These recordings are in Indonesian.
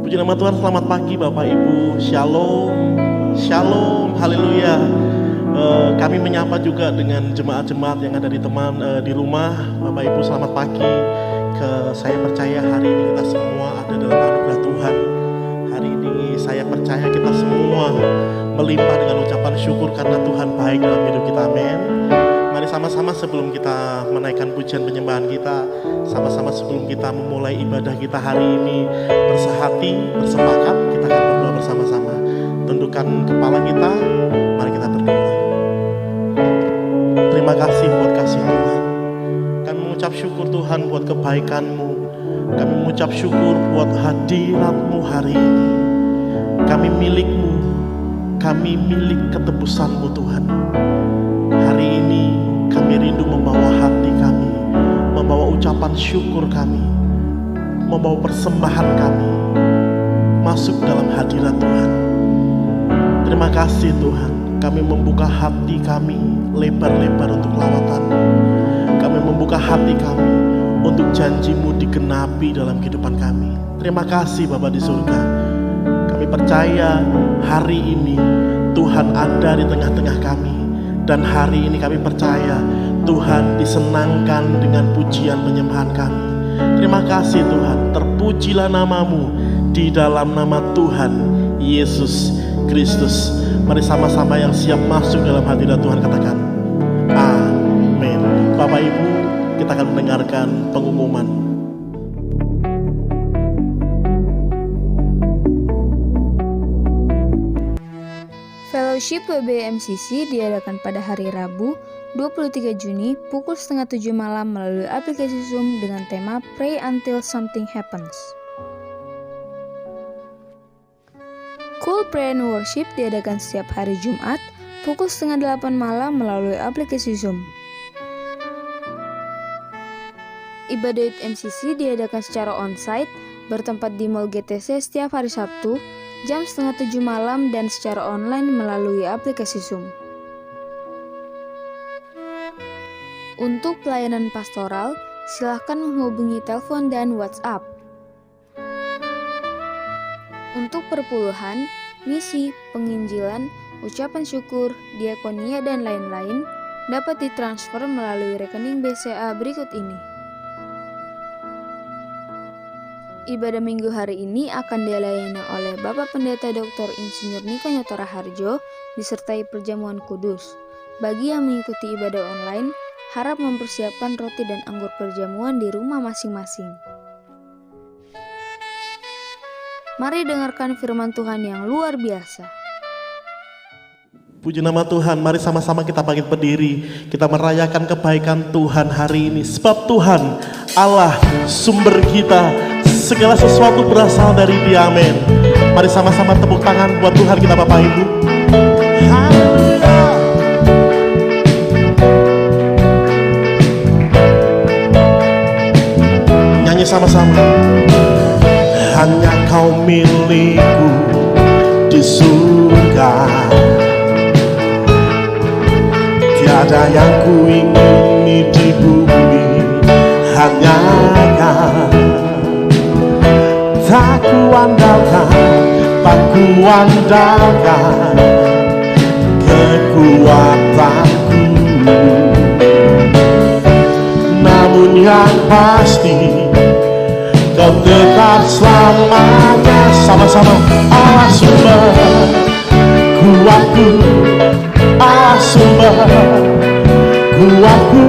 Puji nama Tuhan, selamat pagi Bapak Ibu, Shalom, Shalom, Haleluya. Kami menyapa juga dengan jemaat-jemaat yang ada di rumah. Bapak Ibu selamat pagi. Saya percaya hari ini kita semua ada dalam anugerah Tuhan. Hari ini saya percaya kita semua melimpah dengan ucapan syukur karena Tuhan baik dalam hidup kita, amin. Mari sama-sama sebelum kita menaikkan pujian penyembahan kita, sama-sama sebelum kita memulai ibadah kita hari ini, bersepakat, kita akan berdoa bersama-sama. Tundukkan kepala kita, mari kita berdoa. Terima kasih buat kasih Tuhan. Kami mengucap syukur Tuhan buat kebaikan-Mu. Kami mengucap syukur buat hadirat-Mu hari ini. Kami milik-Mu, kami milik ketebusan-Mu Tuhan. Hari ini kami rindu membawa hati kami, membawa ucapan syukur kami, membawa persembahan kami masuk dalam hadirat Tuhan. Terima kasih Tuhan, kami membuka hati kami lebar-lebar untuk lawatan-Mu. Kami membuka hati kami untuk janji-Mu digenapi dalam kehidupan kami. Terima kasih Bapa di surga. Kami percaya hari ini Tuhan ada di tengah-tengah kami. Dan hari ini kami percaya Tuhan disenangkan dengan pujian penyembahan kami. Terima kasih Tuhan, terpujilah nama-Mu di dalam nama Tuhan Yesus Kristus. Mari sama-sama yang siap masuk dalam hadirat Tuhan katakan amin. Bapak Ibu, kita akan mendengarkan pengumuman. Fellowship PBMCC diadakan pada hari Rabu 23 Juni pukul 6:30 malam melalui aplikasi Zoom dengan tema Pray Until Something Happens. Cool Prayer and Worship diadakan setiap hari Jumat pukul 7:30 malam melalui aplikasi Zoom. Ibadah Youth MCC diadakan secara onsite bertempat di Mall GTC setiap hari Sabtu jam 6:30 malam dan secara online melalui aplikasi Zoom. Untuk pelayanan pastoral, silakan menghubungi telepon dan WhatsApp. Untuk perpuluhan, misi, penginjilan, ucapan syukur, diakonia, dan lain-lain dapat ditransfer melalui rekening BCA berikut ini. Ibadah minggu hari ini akan dilayani oleh Bapak Pendeta Dr. Insinyur Niko Nyotora Harjo disertai perjamuan kudus. Bagi yang mengikuti ibadah online, harap mempersiapkan roti dan anggur perjamuan di rumah masing-masing. Mari dengarkan firman Tuhan yang luar biasa. Puji nama Tuhan, mari sama-sama kita bangkit berdiri. Kita merayakan kebaikan Tuhan hari ini. Sebab Tuhan Allah sumber kita, segala sesuatu berasal dari Dia, amin. Mari sama-sama tepuk tangan buat Tuhan kita Bapak Ibu. Haleluya. Nyanyi sama-sama. Hanya Kau milikku di surga, tiada yang ku ingini di bumi, hanya Kau. Tak ku andalkan kekuatanku, namun yang pasti Kau tetap selamanya. Sama-sama. Allah sumber kuatku, Allah sumber kuatku,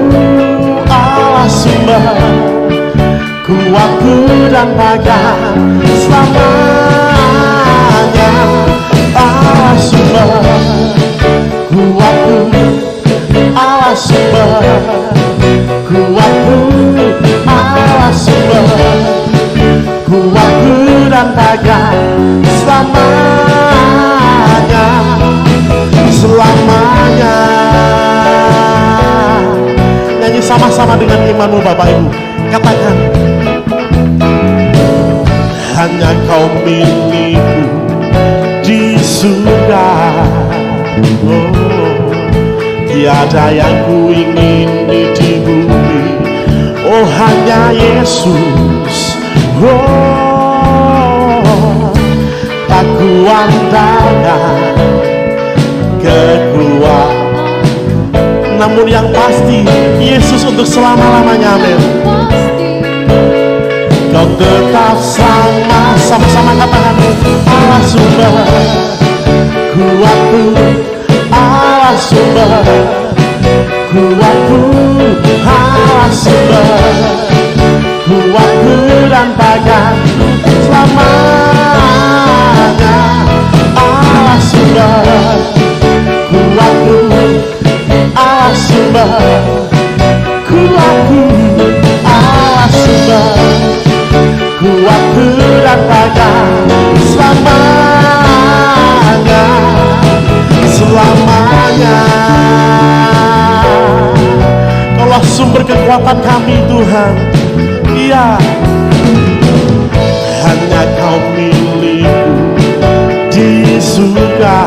Allah sumber kuatku dan bagai selamanya. Allah sumber kuatku, Allah sumber kuatku, Allah sumber kuatku dan bagai selamanya, selamanya. Nyanyi sama-sama dengan imanmu Bapak Ibu. Katakan, hanya Kau milikku di surga, tiada yang ku ingini di bumi, oh hanya Yesus. Oh, namun yang pasti Yesus untuk selama-lamanya. Amin. Kau tetap sama. Sama-sama katakan, Allah sumber kuatku, Allah sumber kuatku, Allah sumber kuatku dan baganku selamanya. Allah sumber kuatku, Allah sumber kuatku, Allah sumber kuatku dan baganku selamanya, selamanya. Kaulah sumber kekuatan kami Tuhan. Iya, hanya Kau milikku di surga.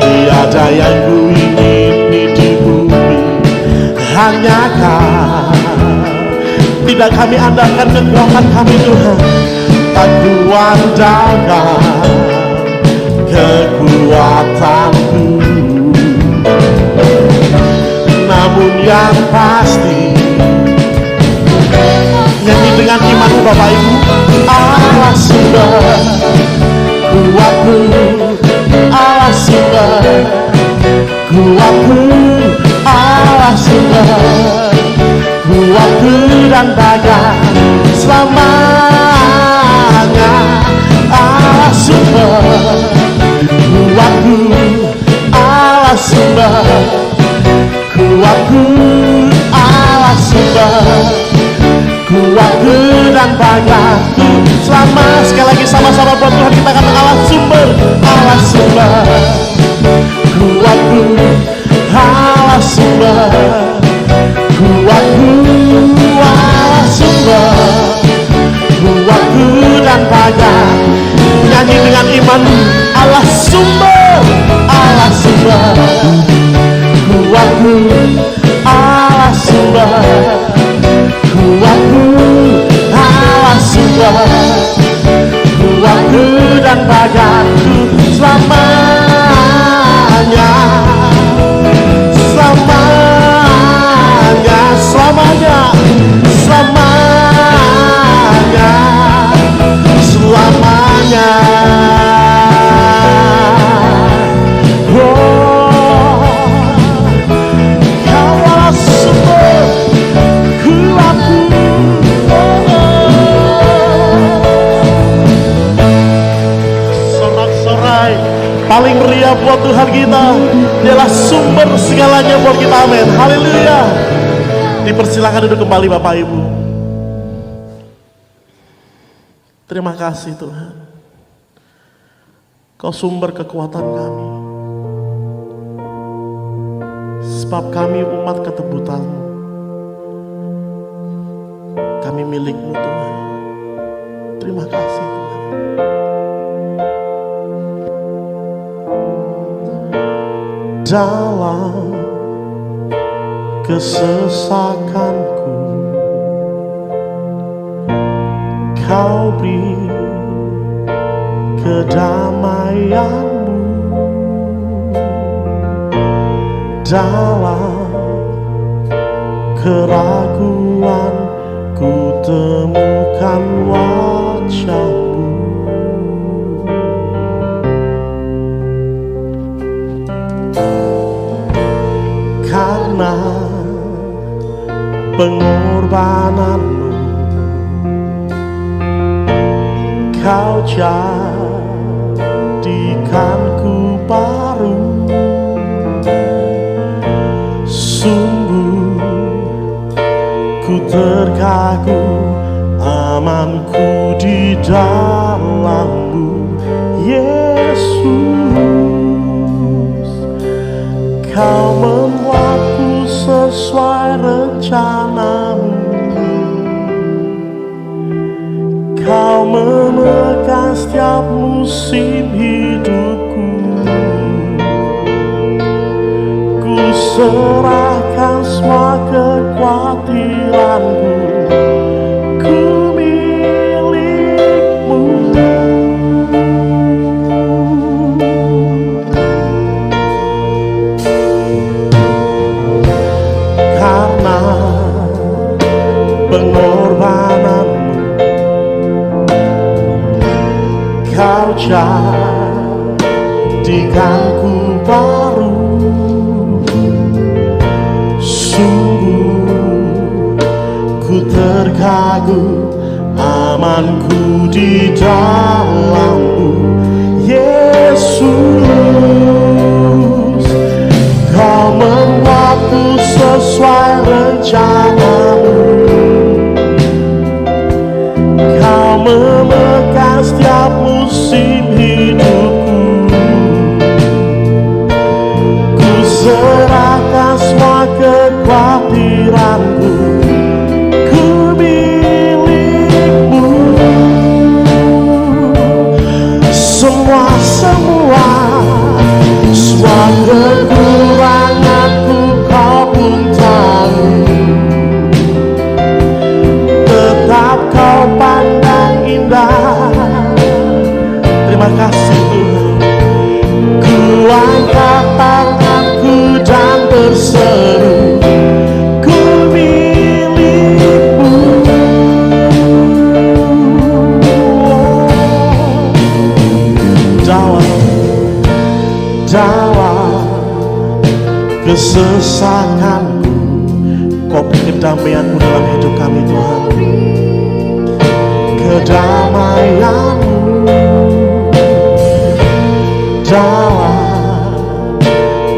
Tiada yang ku ingini di bumi, hanya Kau. Tidak kami andalkan kekuatan kami Tuhan, tak ku andalkan kekuatanku, namun yang pasti nyanyi dengan imanmu Bapak Ibu. Allah sumber kuatku, Allah sumber kuatku, Allah sumber kuatku dan baganku selamanya. Allah sumber kuatku, Allah sumber kuatku, Allah sumber kuatku dan baganku selama. Sekali lagi sama-sama buat Tuhan kita kata, Allah sumber, Allah sumber kuatku, Allah sumber kuatku, Allah sumber kuatku dan baganku. Nyanyi dengan iman, Allah sumber, Allah sumber kuatku, Allah sumber kuatku, Allah sumber kuatku dan baganku selamanya, selamanya, selamanya, selamanya, selamanya. Paling meriah buat Tuhan kita, dialah sumber segalanya buat kita. Amin, haleluya. Dipersilakan duduk kembali Bapak Ibu. Terima kasih Tuhan, Kau sumber kekuatan kami, sebab kami umat ketebutan-Mu, kami milik-Mu Tuhan. Terima kasih Tuhan. Dalam kesesakanku Kau beri kedamaian-Mu. Dalam keraguan ku temukan wajah-Mu. Karena pengorbanan-Mu, Kau jadikanku baru. Sungguh ku terkagum, amanku di dalam-Mu, Yesus. Kau membuatku sesuai rencana-Mu. Kau memegang setiap musim hidupku. Ku serahkan semua kekhawatiranku. Ku milik-Mu. jadikanku baru. Sungguh ku terkagum, amanku di dalam-Mu, Yesus. Kau membuatku sesuai rencana-Mu, Kau memegang setiap musim hidupku. Ku serahkan semua kekhawatiranku, ku milik-Mu. Semua kekuranganku Kau pun tahu, tetap Kau pandang indah. Terima kasih Tuhan. Ku angkat tanganku dan berseru, ku milik-Mu. Dalam kesesakanku, Kau beri kedamaian-Mu dalam hidup kami Tuhan. Kedamaian-Mu dalam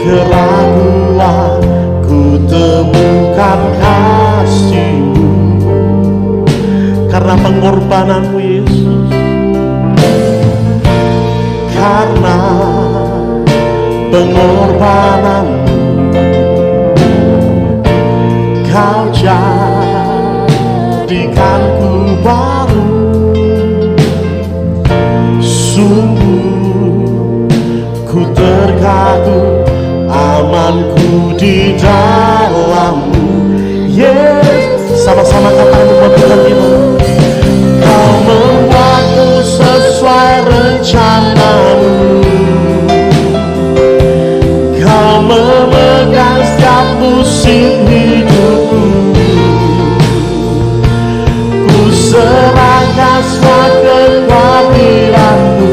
keraguan, ku temukan kasih-Mu. Karena pengorbanan-Mu Yesus, karena pengorbanan-Mu, Kau jadikanku baru. Sungguh ku terkagum, amanku di dalam-Mu, Yesus. Sama-sama katakan buat Tuhan kita. Kau membuatku sesuai rencana-Mu, Kau memegang setiap musim hidupku. Ku serahkan semua kekhawatiranku,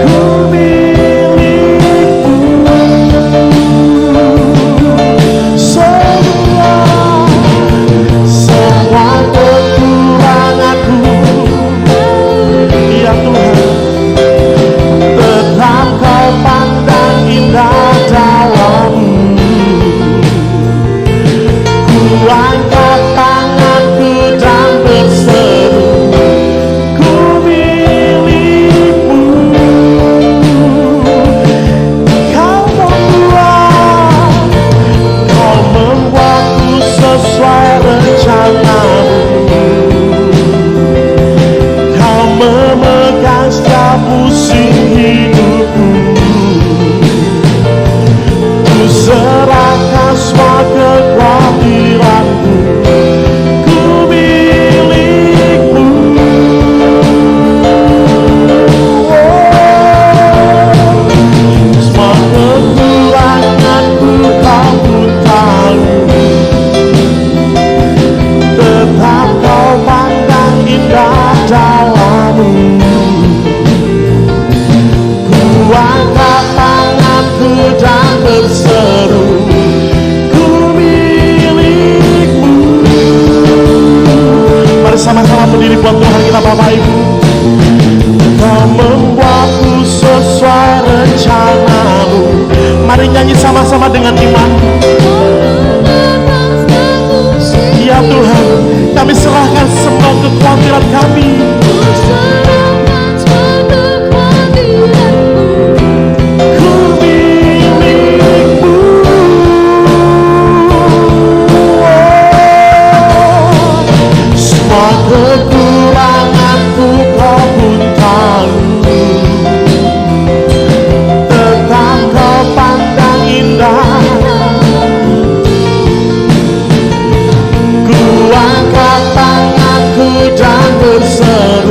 ku milik-Mu. Semua kekuranganku, ya Tuhan, tetap Kau pandang indah dalam-Mu. Ku angkat tanganku dan berseru, ku milik-Mu. Kau membuatku sesuai rencana-Mu, Kau memegang setiap musim hidupku. Ku serahkan semua kekhawatiranku, ku milik-Mu. Semua kekuranganku Kau pun tahu, tetap Kau pandang indah dalam-Mu. Ku angkat tanganku dan berseru, ku milik-Mu. Mari sama-sama berdiri buat Tuhan kita Bapak Ibu. Kau membuatku sesuai rencana-Mu. Mari nyanyi sama-sama dengan iman. Ya Tuhan, kami serahkan semua kekhawatiran kami, ku milik-Mu. Semua kekuranganku Kau pun tahu, tetap Kau pandang indah. Ku angkat tanganku dan berseru,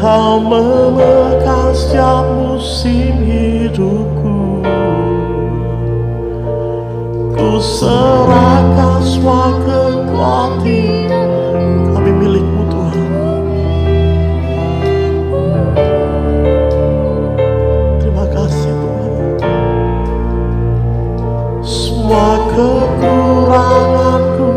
Kau memegang setiap musim hidupku. Ku serahkan semua kekuatan. Kami milik-Mu Tuhan. Terima kasih Tuhan. Semua kekuranganku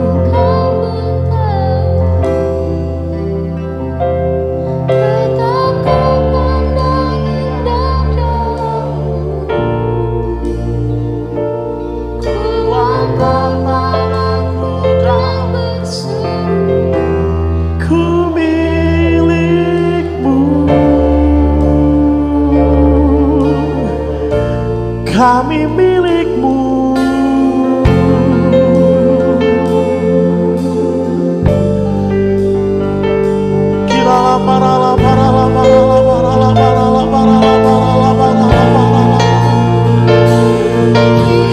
kami milik-Mu. Kirala parala parala parala parala parala parala parala parala.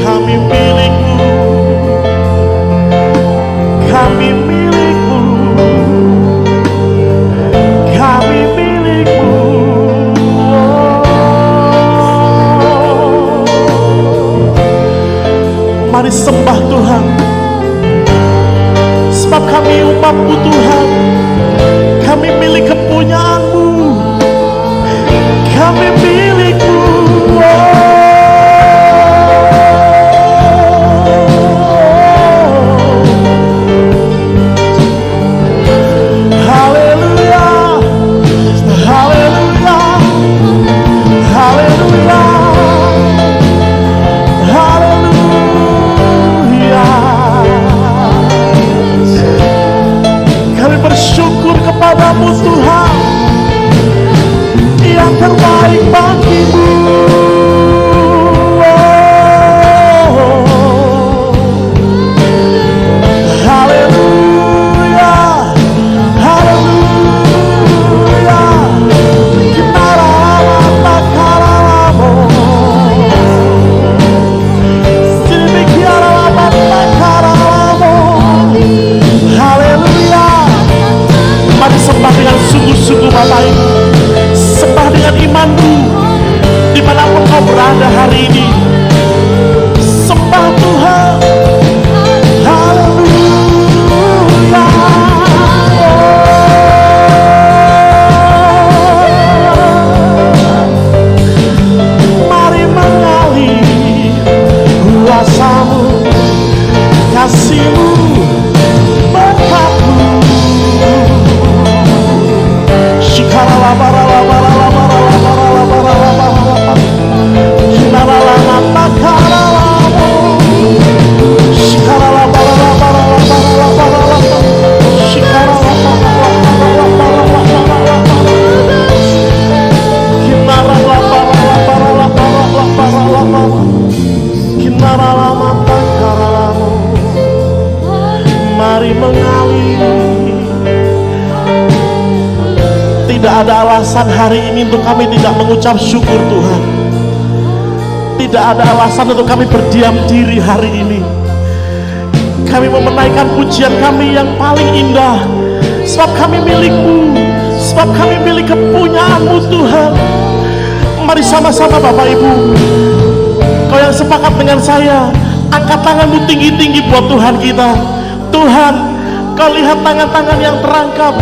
Kami milik-Mu. Kami milik-Mu. Kami milik-Mu. Mari sembah Tuhan, sebab kami umat-Mu Tuhan. Kami milik kepunyaan-Mu. Kami milik-Mu. Haleluya, haleluya, haleluya. Kami bersyukur kepada-Mu Tuhan, yang terbaik bagi-Mu. Haleluya, haleluya. Haleluya. Mari sembah dengan sungguh-sungguh Bapak Ibu. Sembah dengan iman-Mu dimanapun kau berada hari ini. Sembah Tuhan. Haleluya. Mari mengalir kuasa-Mu, kasih-Mu, berkat-Mu. Shikarala barala barala barala barala barala barala. Hinarala natakara. Shikarala barala barala barala barala. Shikarala barala barala barala. Hinarala barala barala barala barala. Hinarala natakara. Mari mengalir. Tidak ada alasan hari ini untuk kami tidak mengucap syukur Tuhan. Tidak ada alasan untuk kami berdiam diri hari ini. Kami memenaikan pujian kami yang paling indah. Sebab kami milik-Mu. Sebab kami milik kepunyaan-Mu Tuhan. Mari sama-sama Bapak Ibu. Kau yang sepakat dengan saya, angkat tanganmu tinggi-tinggi buat Tuhan kita. Tuhan, Kau lihat tangan-tangan yang terangkat.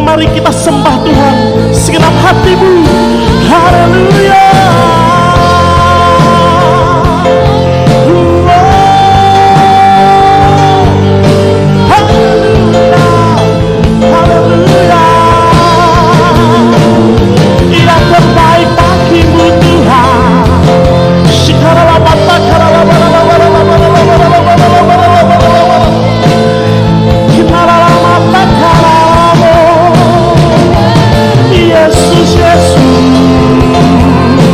Mari kita sembah Tuhan segenap hatimu. Haleluya. Haleluya. Haleluya. Yang terbaik bagimu Tuhan. Yesus, Yesus.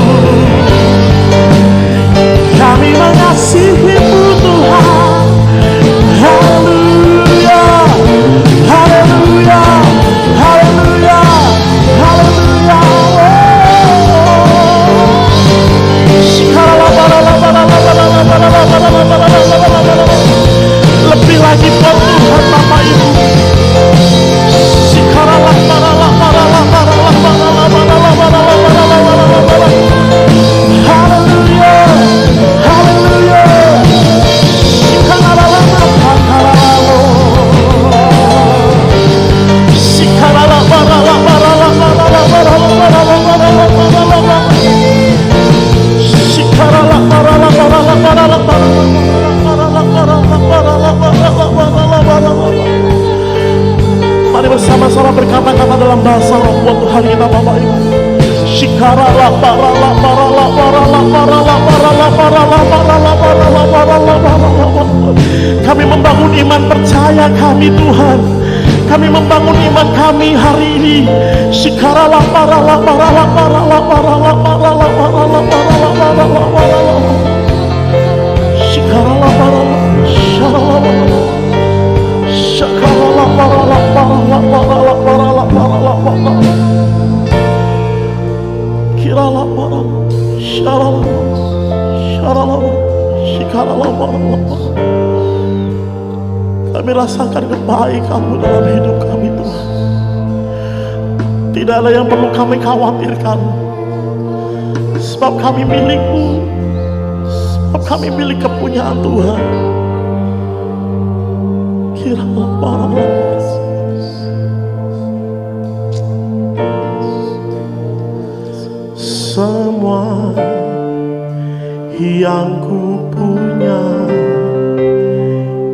sama-sama berkata-kata dalam bahasa roh buat Tuhan kita Bapak Ibu. Shikarala parala parala parala parala parala parala parala parala parala parala. Kami membangun iman percaya kami Tuhan. Kami membangun iman kami hari ini. Shikarala parala parala parala parala parala parala parala parala parala. Shikarala parala sharala parala. Shikarala parala parala parala parala parala parala. Kirala parala sharala sharala shikarala parala. Kami rasakan kebaikan-Mu dalam hidup kami Tuhan. Tidak ada yang perlu kami khawatirkan, sebab kami milik-Mu, sebab kami milik kepunyaan Tuhan. Kirala parala. Semua yang ku punya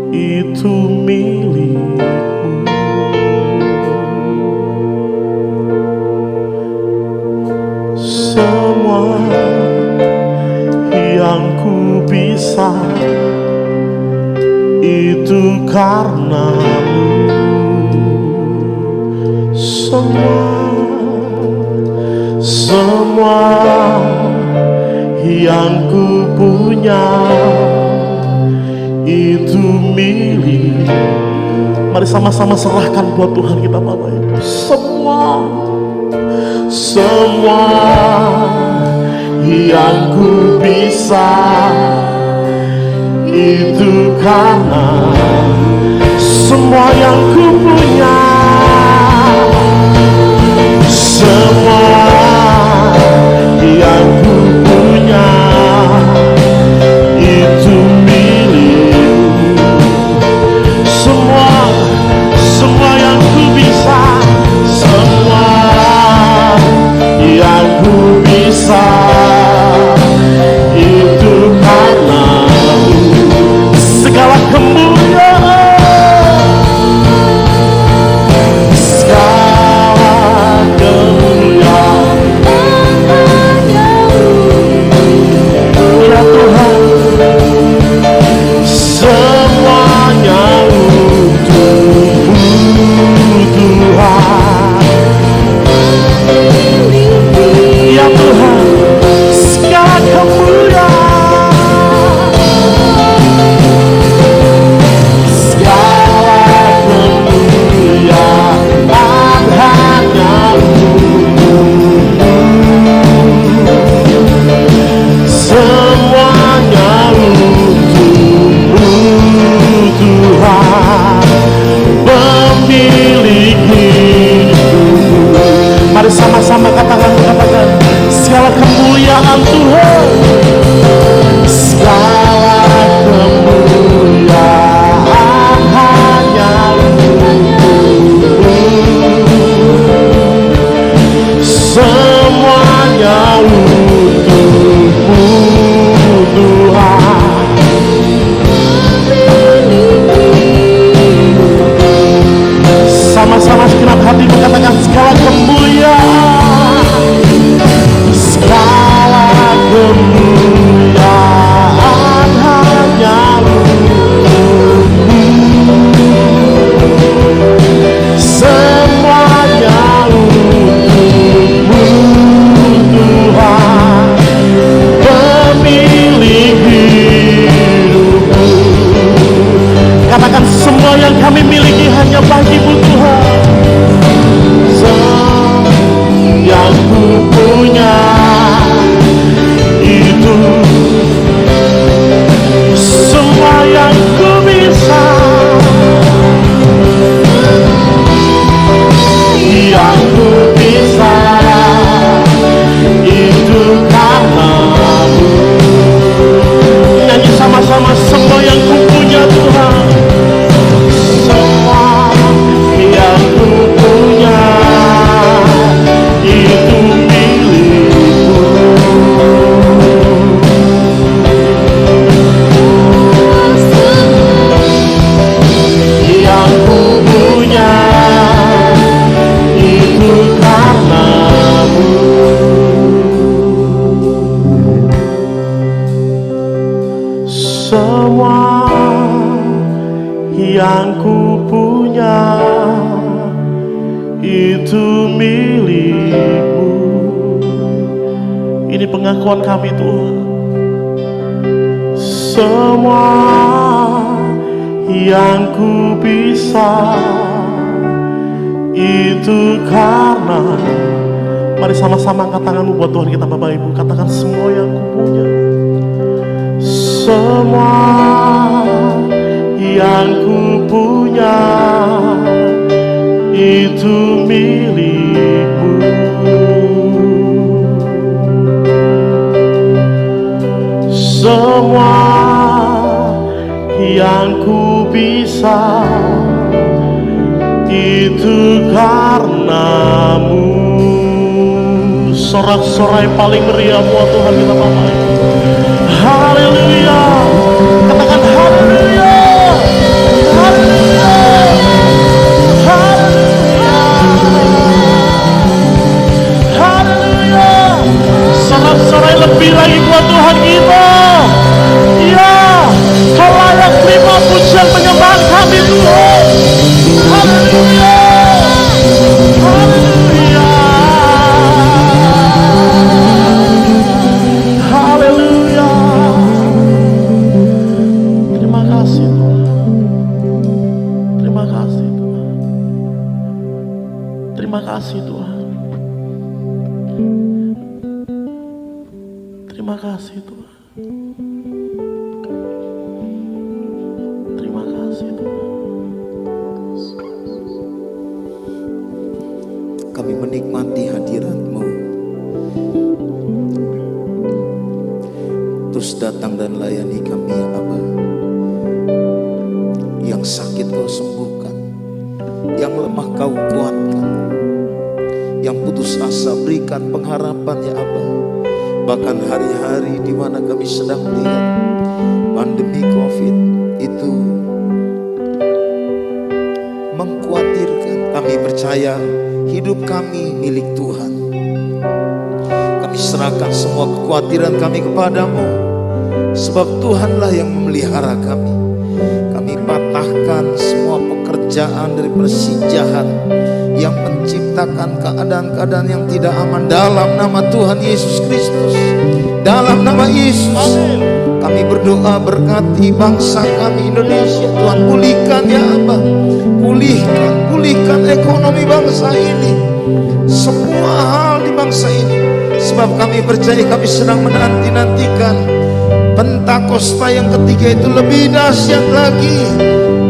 itu milik-Mu. Semua yang ku bisa itu karena-Mu. Semua yang ku punya itu milik. Mari sama-sama serahkan buat Tuhan kita Bapak Ibu. Semua yang ku bisa itu karena semua yang ku punya. Semua yang ku punya itu milik. Semua yang ku bisa, semua yang ku bisa itu karena-Mu. Segala kemuliaan, itu milik-Mu. Ini pengakuan kami Tuhan. Semua yang ku bisa itu karena. Mari sama-sama angkat tanganmu buat Tuhan kita Bapak Ibu. Katakan semua yang ku punya. Semua yang ku punya itu milik-Mu. Semua yang ku bisa itu karena-Mu. Sorak-sorai paling meriah buat Tuhan kita Bapak Ibu. Haleluya. Katakan haleluya. Haleluya. Haleluya. Haleluya. Sorak-sorai lebih lagi buat Tuhan kita. Ya, Kau layak terima pujian penyembahan kami Tuhan. Haleluya. Haleluya. Haleluya. Terima kasih Tuhan. Terima kasih Tuhan. Terima kasih Tuhan. Terima kasih Tuhan. Terima kasih Tuhan. Kami menikmati hadirat-Mu. Terus datang dan layani kami ya Aba. Yang sakit Kau sembuhkan, yang lemah Kau kuatkan, yang putus asa berikan pengharapan ya Aba. Bahkan hari-hari di mana kami sedang melihat pandemi COVID itu mengkhawatirkan, kami percaya hidup kami milik Tuhan. Kami serahkan semua kekhawatiran kami kepadamu, sebab Tuhanlah yang memelihara kami. Kami patahkan semua pekerjaan dari si jahat yang menciptakan keadaan-keadaan yang tidak aman dalam nama Tuhan Yesus Kristus. Dalam nama Yesus kami berdoa, berkati bangsa kami Indonesia. Tuhan pulihkan ya Abah. Pulihkan ekonomi bangsa ini, semua hal di bangsa ini. Sebab kami percaya, kami sedang menanti-nantikan Pentakosta yang ketiga itu lebih dahsyat lagi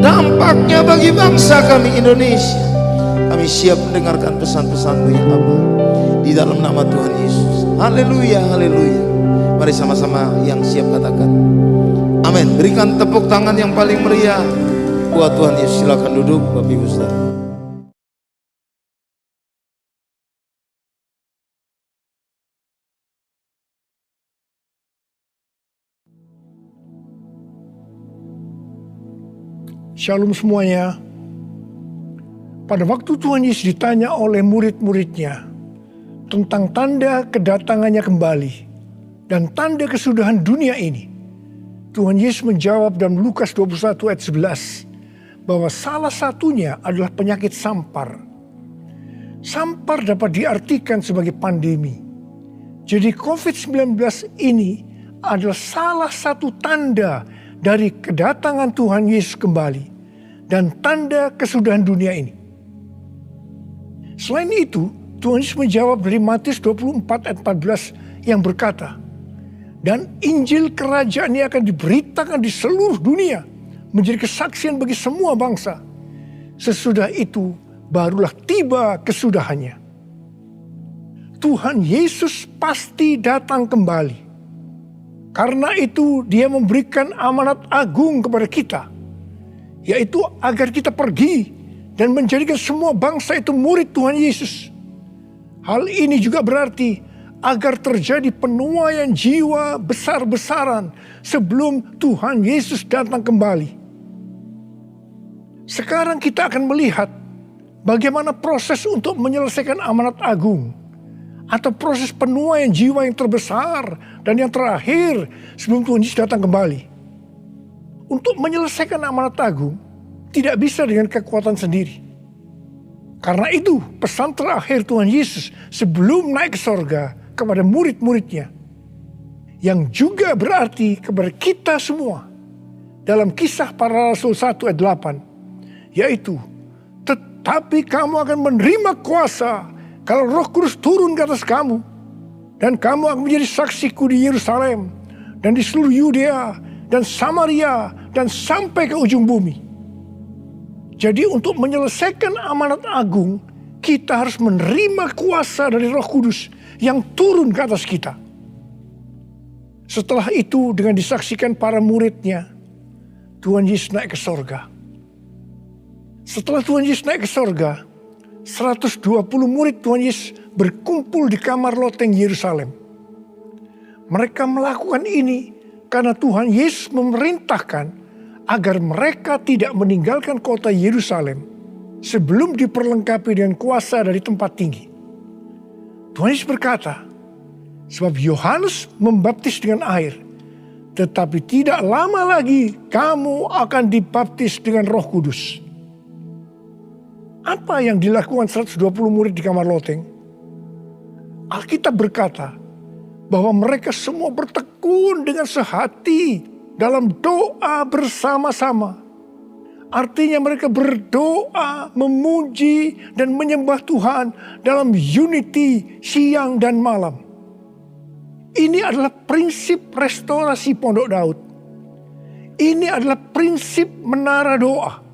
dampaknya bagi bangsa kami Indonesia. Kami siap mendengarkan pesan-pesan-Mu ya Abah, di dalam nama Tuhan Yesus. Haleluya, haleluya. Mari sama-sama yang siap katakan amin. Berikan tepuk tangan yang paling meriah buat Tuhan Yesus. Silakan duduk Bapak Ibu Saudara. Shalom semuanya. Pada waktu Tuhan Yesus ditanya oleh murid-muridnya tentang tanda kedatangannya kembali dan tanda kesudahan dunia ini, Tuhan Yesus menjawab dalam Lukas 21 ayat 11 bahwa salah satunya adalah penyakit sampar. Sampar dapat diartikan sebagai pandemi. Jadi COVID-19 ini adalah salah satu tanda dari kedatangan Tuhan Yesus kembali dan tanda kesudahan dunia ini. Selain itu, Tuhan Yesus menjawab dari Matius 24 ayat 14 yang berkata, dan Injil kerajaan ini akan diberitakan di seluruh dunia menjadi kesaksian bagi semua bangsa. Sesudah itu barulah tiba kesudahannya. Tuhan Yesus pasti datang kembali. Karena itu Dia memberikan amanat agung kepada kita, yaitu agar kita pergi dan menjadikan semua bangsa itu murid Tuhan Yesus. Hal ini juga berarti agar terjadi penuaian jiwa besar-besaran sebelum Tuhan Yesus datang kembali. Sekarang kita akan melihat bagaimana proses untuk menyelesaikan amanat agung, atau proses penuaian jiwa yang terbesar dan yang terakhir sebelum Tuhan Yesus datang kembali. Untuk menyelesaikan amanat agung tidak bisa dengan kekuatan sendiri. Karena itu pesan terakhir Tuhan Yesus sebelum naik ke sorga kepada murid-muridnya, yang juga berarti kepada kita semua dalam Kisah Para Rasul 1 ayat 8, yaitu, tetapi kamu akan menerima kuasa kalau Roh Kudus turun ke atas kamu, dan kamu akan menjadi saksiku di Yerusalem dan di seluruh Yudea dan Samaria dan sampai ke ujung bumi. Jadi untuk menyelesaikan amanat agung, kita harus menerima kuasa dari Roh Kudus yang turun ke atas kita. Setelah itu dengan disaksikan para muridnya, Tuhan Yesus naik ke sorga. Setelah Tuhan Yesus naik ke sorga, 120 murid Tuhan Yesus berkumpul di kamar loteng Yerusalem. Mereka melakukan ini karena Tuhan Yesus memerintahkan agar mereka tidak meninggalkan kota Yerusalem sebelum diperlengkapi dengan kuasa dari tempat tinggi. Tuhan Yesus berkata, sebab Yohanes membaptis dengan air, tetapi tidak lama lagi kamu akan dibaptis dengan Roh Kudus. Apa yang dilakukan 120 murid di kamar loteng? Alkitab berkata bahwa mereka semua bertekun dengan sehati dalam doa bersama-sama. Artinya mereka berdoa, memuji dan menyembah Tuhan dalam unity siang dan malam. Ini adalah prinsip restorasi Pondok Daud. Ini adalah prinsip menara doa.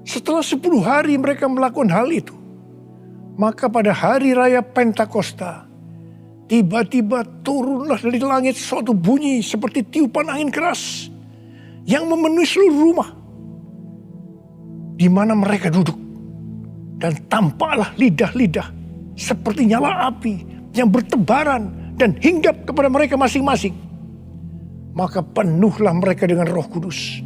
Setelah 10 hari mereka melakukan hal itu, maka pada hari raya Pentakosta, tiba-tiba turunlah dari langit suatu bunyi seperti tiupan angin keras yang memenuhi seluruh rumah di mana mereka duduk. Dan tampaklah lidah-lidah seperti nyala api yang bertebaran dan hinggap kepada mereka masing-masing. Maka penuhlah mereka dengan Roh Kudus.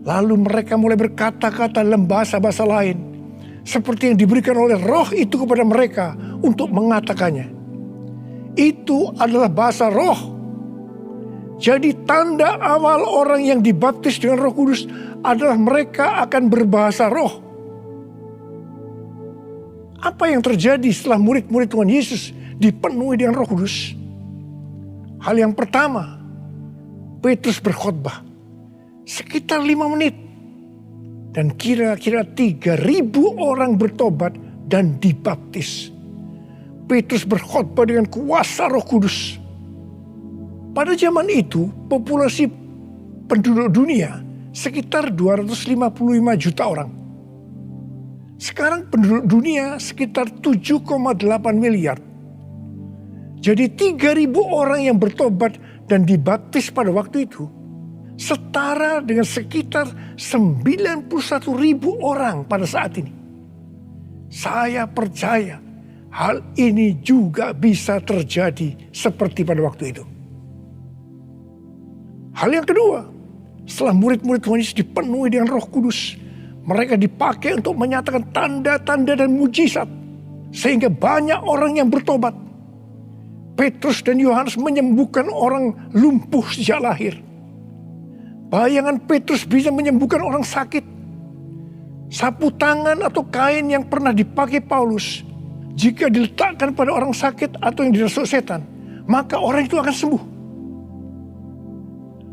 Lalu mereka mulai berkata-kata dalam bahasa-bahasa lain, seperti yang diberikan oleh Roh itu kepada mereka untuk mengatakannya. Itu adalah bahasa roh. Jadi tanda awal orang yang dibaptis dengan Roh Kudus adalah mereka akan berbahasa roh. Apa yang terjadi setelah murid-murid Tuhan Yesus dipenuhi dengan Roh Kudus? Hal yang pertama, Petrus berkhotbah sekitar 5 menit. Dan kira-kira 3.000 orang bertobat dan dibaptis. Petrus berkhotbah dengan kuasa Roh Kudus. Pada zaman itu, populasi penduduk dunia sekitar 255 juta orang. Sekarang penduduk dunia sekitar 7,8 miliar. Jadi 3.000 orang yang bertobat dan dibaptis pada waktu itu setara dengan sekitar 91.000 orang pada saat ini. Saya percaya hal ini juga bisa terjadi seperti pada waktu itu. Hal yang kedua, setelah murid-murid Tuhan Yesus dipenuhi dengan Roh Kudus, mereka dipakai untuk menyatakan tanda-tanda dan mujizat, sehingga banyak orang yang bertobat. Petrus dan Yohanes menyembuhkan orang lumpuh sejak lahir. Bayangan Petrus bisa menyembuhkan orang sakit. Sapu tangan atau kain yang pernah dipakai Paulus, jika diletakkan pada orang sakit atau yang dirasuk setan, maka orang itu akan sembuh.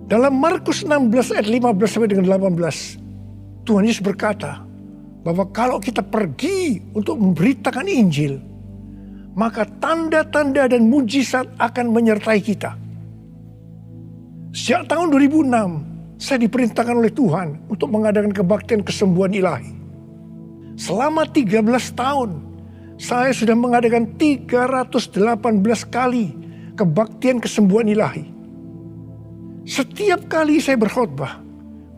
Dalam Markus 16 ayat 15 sampai dengan 18, Tuhan Yesus berkata bahwa kalau kita pergi untuk memberitakan Injil, maka tanda-tanda dan mujizat akan menyertai kita. Sejak tahun 2006, saya diperintahkan oleh Tuhan untuk mengadakan kebaktian kesembuhan ilahi. Selama 13 tahun, saya sudah mengadakan 318 kali kebaktian kesembuhan ilahi. Setiap kali saya berkhotbah,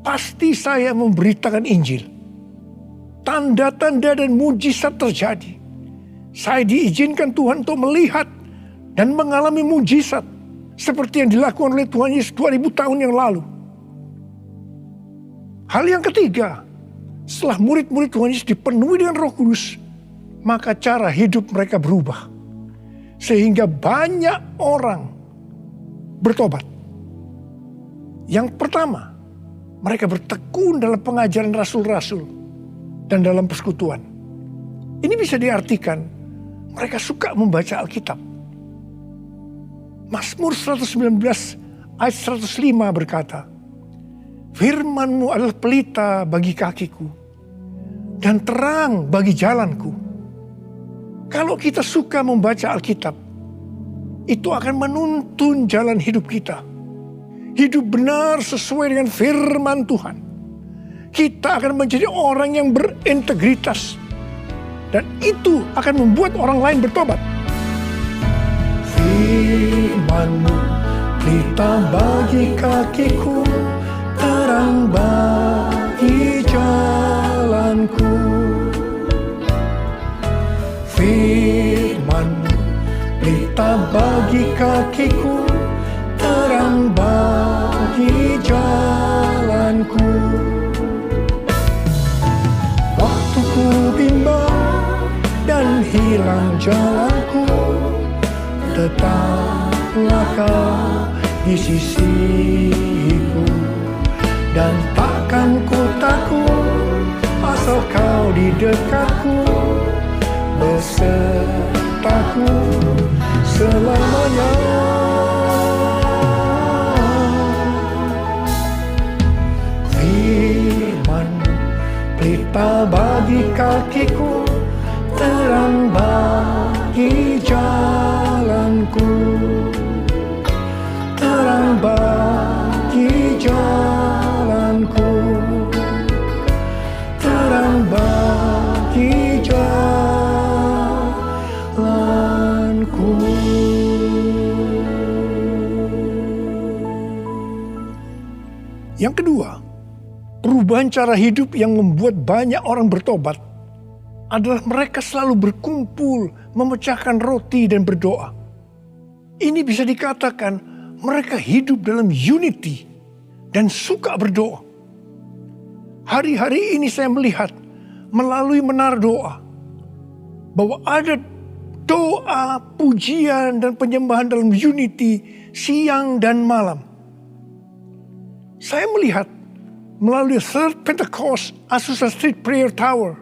pasti saya memberitakan Injil. Tanda-tanda dan mujizat terjadi. Saya diizinkan Tuhan untuk melihat dan mengalami mujizat seperti yang dilakukan oleh Tuhan Yesus 2000 tahun yang lalu. Hal yang ketiga, setelah murid-murid Tuhan Yesus dipenuhi dengan Roh Kudus, maka cara hidup mereka berubah. Sehingga banyak orang bertobat. Yang pertama, mereka bertekun dalam pengajaran rasul-rasul. dan dalam persekutuan. Ini bisa diartikan mereka suka membaca Alkitab. Mazmur 119 ayat 105 berkata, "Firman-Mu adalah pelita bagi kakiku dan terang bagi jalanku." Kalau kita suka membaca Alkitab, itu akan menuntun jalan hidup kita. Hidup benar sesuai dengan firman Tuhan. Kita akan menjadi orang yang berintegritas. Dan itu akan membuat orang lain bertobat. Firman-Mu pelita bagi kakiku, terang bagi jalanku. Firman-Mu pelita bagi kakiku, terang bagi jalanku. Waktu ku bimbang dan hilang jalanku, tetaplah Kau di sisiku. Dan takkan ku takut asal Kau di dekatku, besertaku selamanya. Firman-Mu pelita bagi kakiku, terang bagi jalanku. Terang bagi jalanku. Terang bagi jalanku. Yang kedua, perubahan cara hidup yang membuat banyak orang bertobat adalah mereka selalu berkumpul, memecahkan roti dan berdoa. Ini bisa dikatakan mereka hidup dalam unity dan suka berdoa. Hari-hari ini saya melihat melalui menara doa bahwa ada doa, pujian dan penyembahan dalam unity siang dan malam. Saya melihat melalui Third Pentecost Azusa Street Prayer Tower,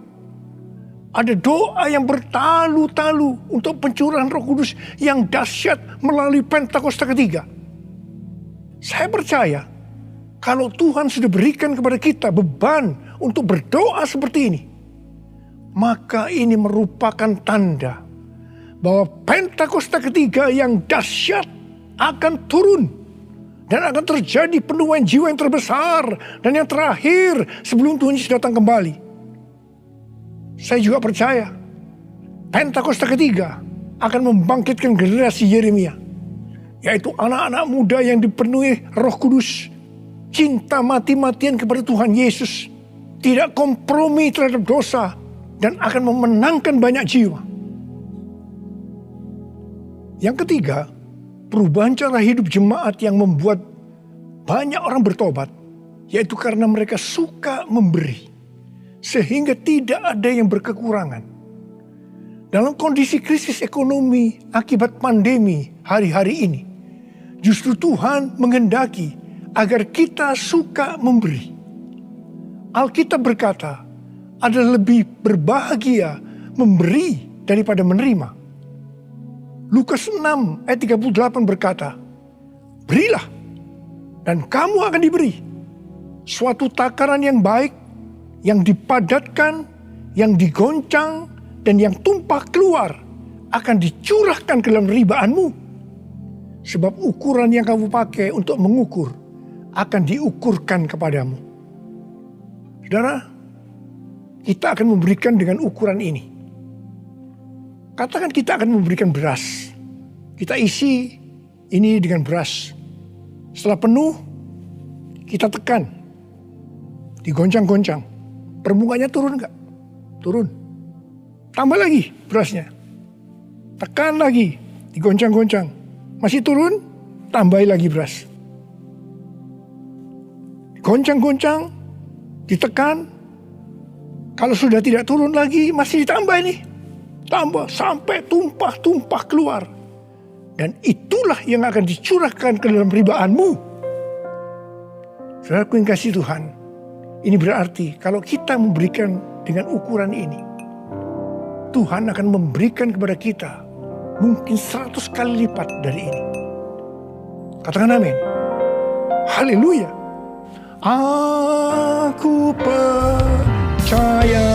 ada doa yang bertalu-talu untuk pencurahan Roh Kudus yang dahsyat melalui Pentakosta ketiga. Saya percaya kalau Tuhan sudah berikan kepada kita beban untuk berdoa seperti ini, maka ini merupakan tanda bahwa Pentakosta ketiga yang dahsyat akan turun. Dan akan terjadi penuaian jiwa yang terbesar dan yang terakhir sebelum Tuhan Yesus datang kembali. Saya juga percaya Pentakosta ketiga akan membangkitkan generasi Yeremia, yaitu anak-anak muda yang dipenuhi Roh Kudus, cinta mati-matian kepada Tuhan Yesus, tidak kompromi terhadap dosa, dan akan memenangkan banyak jiwa. Yang ketiga, perubahan cara hidup jemaat yang membuat banyak orang bertobat, yaitu karena mereka suka memberi, sehingga tidak ada yang berkekurangan. Dalam kondisi krisis ekonomi akibat pandemi hari-hari ini, justru Tuhan menghendaki agar kita suka memberi. Alkitab berkata, adalah lebih berbahagia memberi daripada menerima. Lukas 6 ayat 38 berkata, "Berilah dan kamu akan diberi. Suatu takaran yang baik, yang dipadatkan, yang digoncang, dan yang tumpah keluar akan dicurahkan ke dalam ribaanmu. Sebab ukuran yang kamu pakai untuk mengukur akan diukurkan kepadamu." Saudara, kita akan memberikan dengan ukuran ini. Katakan kita akan memberikan beras. Kita isi ini dengan beras. Setelah penuh, kita tekan. Digoncang-goncang. Permukaannya turun enggak? Turun. Tambah lagi berasnya. Tekan lagi. Digoncang-goncang. Masih turun, tambahi lagi beras. Digoncang-goncang, ditekan. Kalau sudah tidak turun lagi, masih ditambah ini. Tambah sampai tumpah-tumpah keluar. Dan itulah yang akan dicurahkan ke dalam ribaanmu. Saudaraku yang kasih Tuhan, Ini berarti kalau kita memberikan dengan ukuran ini, Tuhan akan memberikan kepada kita mungkin 100 kali lipat dari ini. Katakan amin. Haleluya. Aku percaya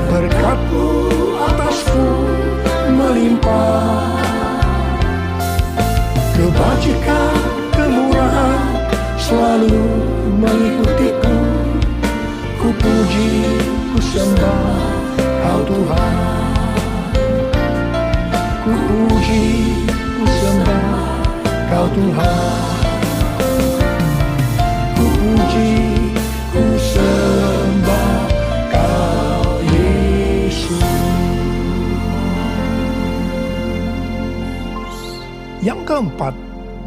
berkat-Mu atasku melimpah, kebajikan, kemurahan selalu mengikutiku. Ku puji, ku sembah Kau Tuhan. Ku puji, ku sembah Kau Tuhan. Ku puji, ku sembah Kau Yesus. Yang keempat,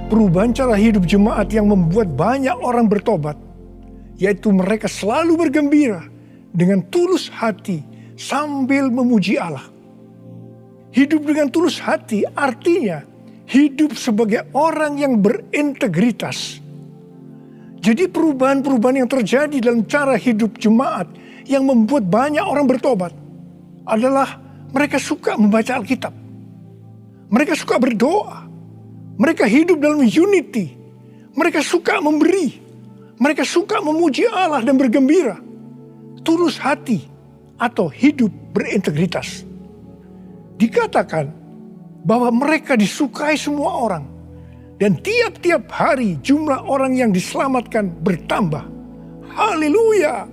perubahan cara hidup jemaat yang membuat banyak orang bertobat, yaitu mereka selalu bergembira dengan tulus hati sambil memuji Allah. Hidup dengan tulus hati artinya hidup sebagai orang yang berintegritas. Jadi perubahan-perubahan yang terjadi dalam cara hidup jemaat yang membuat banyak orang bertobat adalah mereka suka membaca Alkitab. Mereka suka berdoa. Mereka hidup dalam unity. Mereka suka memberi. Mereka suka memuji Allah dan bergembira. Tulus hati atau hidup berintegritas. Dikatakan bahwa mereka disukai semua orang. Dan tiap-tiap hari jumlah orang yang diselamatkan bertambah. Haleluya!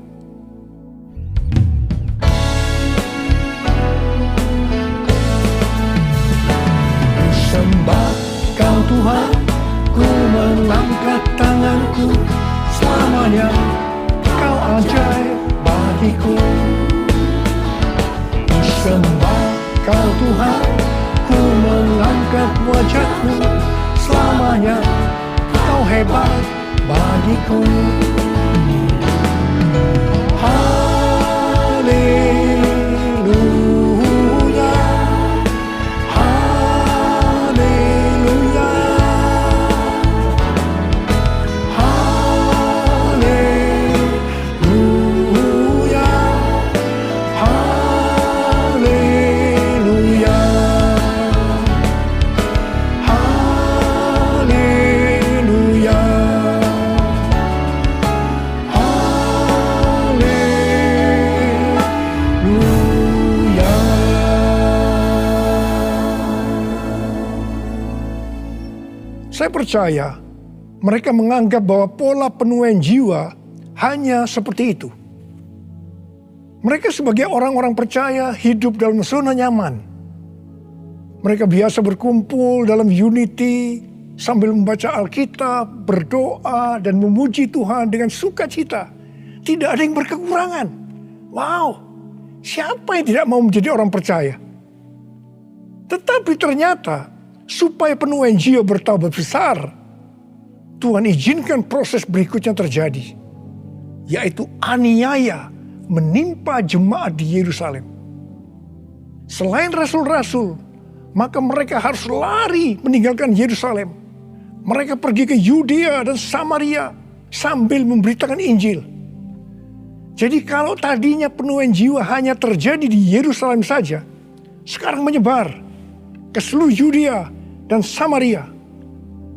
Sembah Kau Tuhan, ku mengangkat tanganku. Selamanya Kau ajaib bagiku. Sembah Kau Tuhan, ku mengangkat wajahku. Selamanya Kau hebat bagiku. Haleluya, haleluya, haleluya, haleluya. Saya percaya mereka menganggap bahwa pola penuaian jiwa hanya seperti itu. Mereka sebagai orang-orang percaya hidup dalam zona nyaman. Mereka biasa berkumpul dalam unity sambil membaca Alkitab, berdoa dan memuji Tuhan dengan sukacita. Tidak ada yang berkekurangan. Wow, siapa yang tidak mau menjadi orang percaya? Tetapi ternyata supaya penuaian jiwa bertambah besar, Tuhan izinkan proses berikutnya terjadi, yaitu aniaya menimpa jemaat di Yerusalem. Selain rasul-rasul, maka mereka harus lari meninggalkan Yerusalem. Mereka pergi ke Yudea dan Samaria sambil memberitakan Injil. Jadi kalau tadinya penuaian jiwa hanya terjadi di Yerusalem saja, sekarang menyebar ke seluruh Yudea dan Samaria.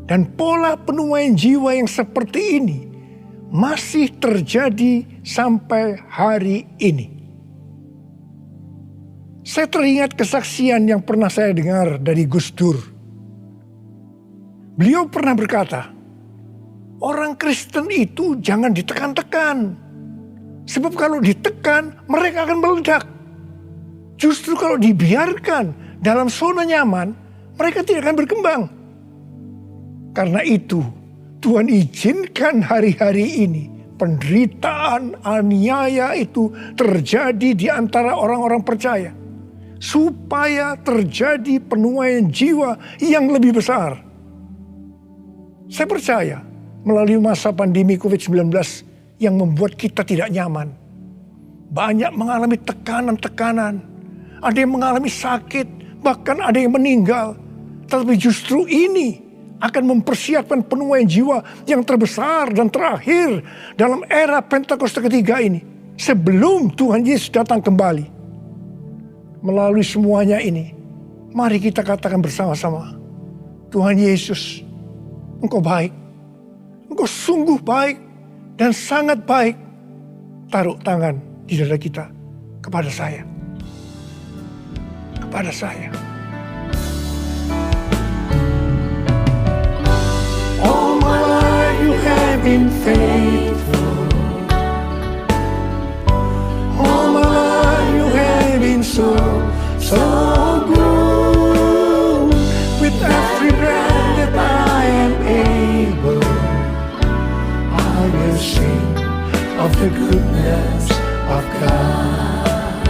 Dan pola penuaian jiwa yang seperti ini masih terjadi sampai hari ini. Saya teringat kesaksian yang pernah saya dengar dari Gus Dur. Beliau pernah berkata, orang Kristen itu jangan ditekan-tekan. Sebab kalau ditekan, mereka akan meledak. Justru kalau dibiarkan dalam zona nyaman, mereka tidak akan berkembang. Karena itu, Tuhan izinkan hari-hari ini penderitaan, aniaya itu terjadi di antara orang-orang percaya. Supaya terjadi penuaian jiwa yang lebih besar. Saya percaya melalui masa pandemi COVID-19 yang membuat kita tidak nyaman. Banyak mengalami tekanan-tekanan. Ada yang mengalami sakit, bahkan ada yang meninggal. Tetapi justru ini akan mempersiapkan penuaian jiwa yang terbesar dan terakhir dalam era Pentakosta ketiga ini, sebelum Tuhan Yesus datang kembali. Melalui semuanya ini, mari kita katakan bersama-sama, Tuhan Yesus, Engkau baik, Engkau sungguh baik dan sangat baik. Taruh tangan di dada kita kepada saya. Kepada saya. All my life you have been faithful. All my life you have been so good. With every breath that I am able, I will sing of the goodness of God.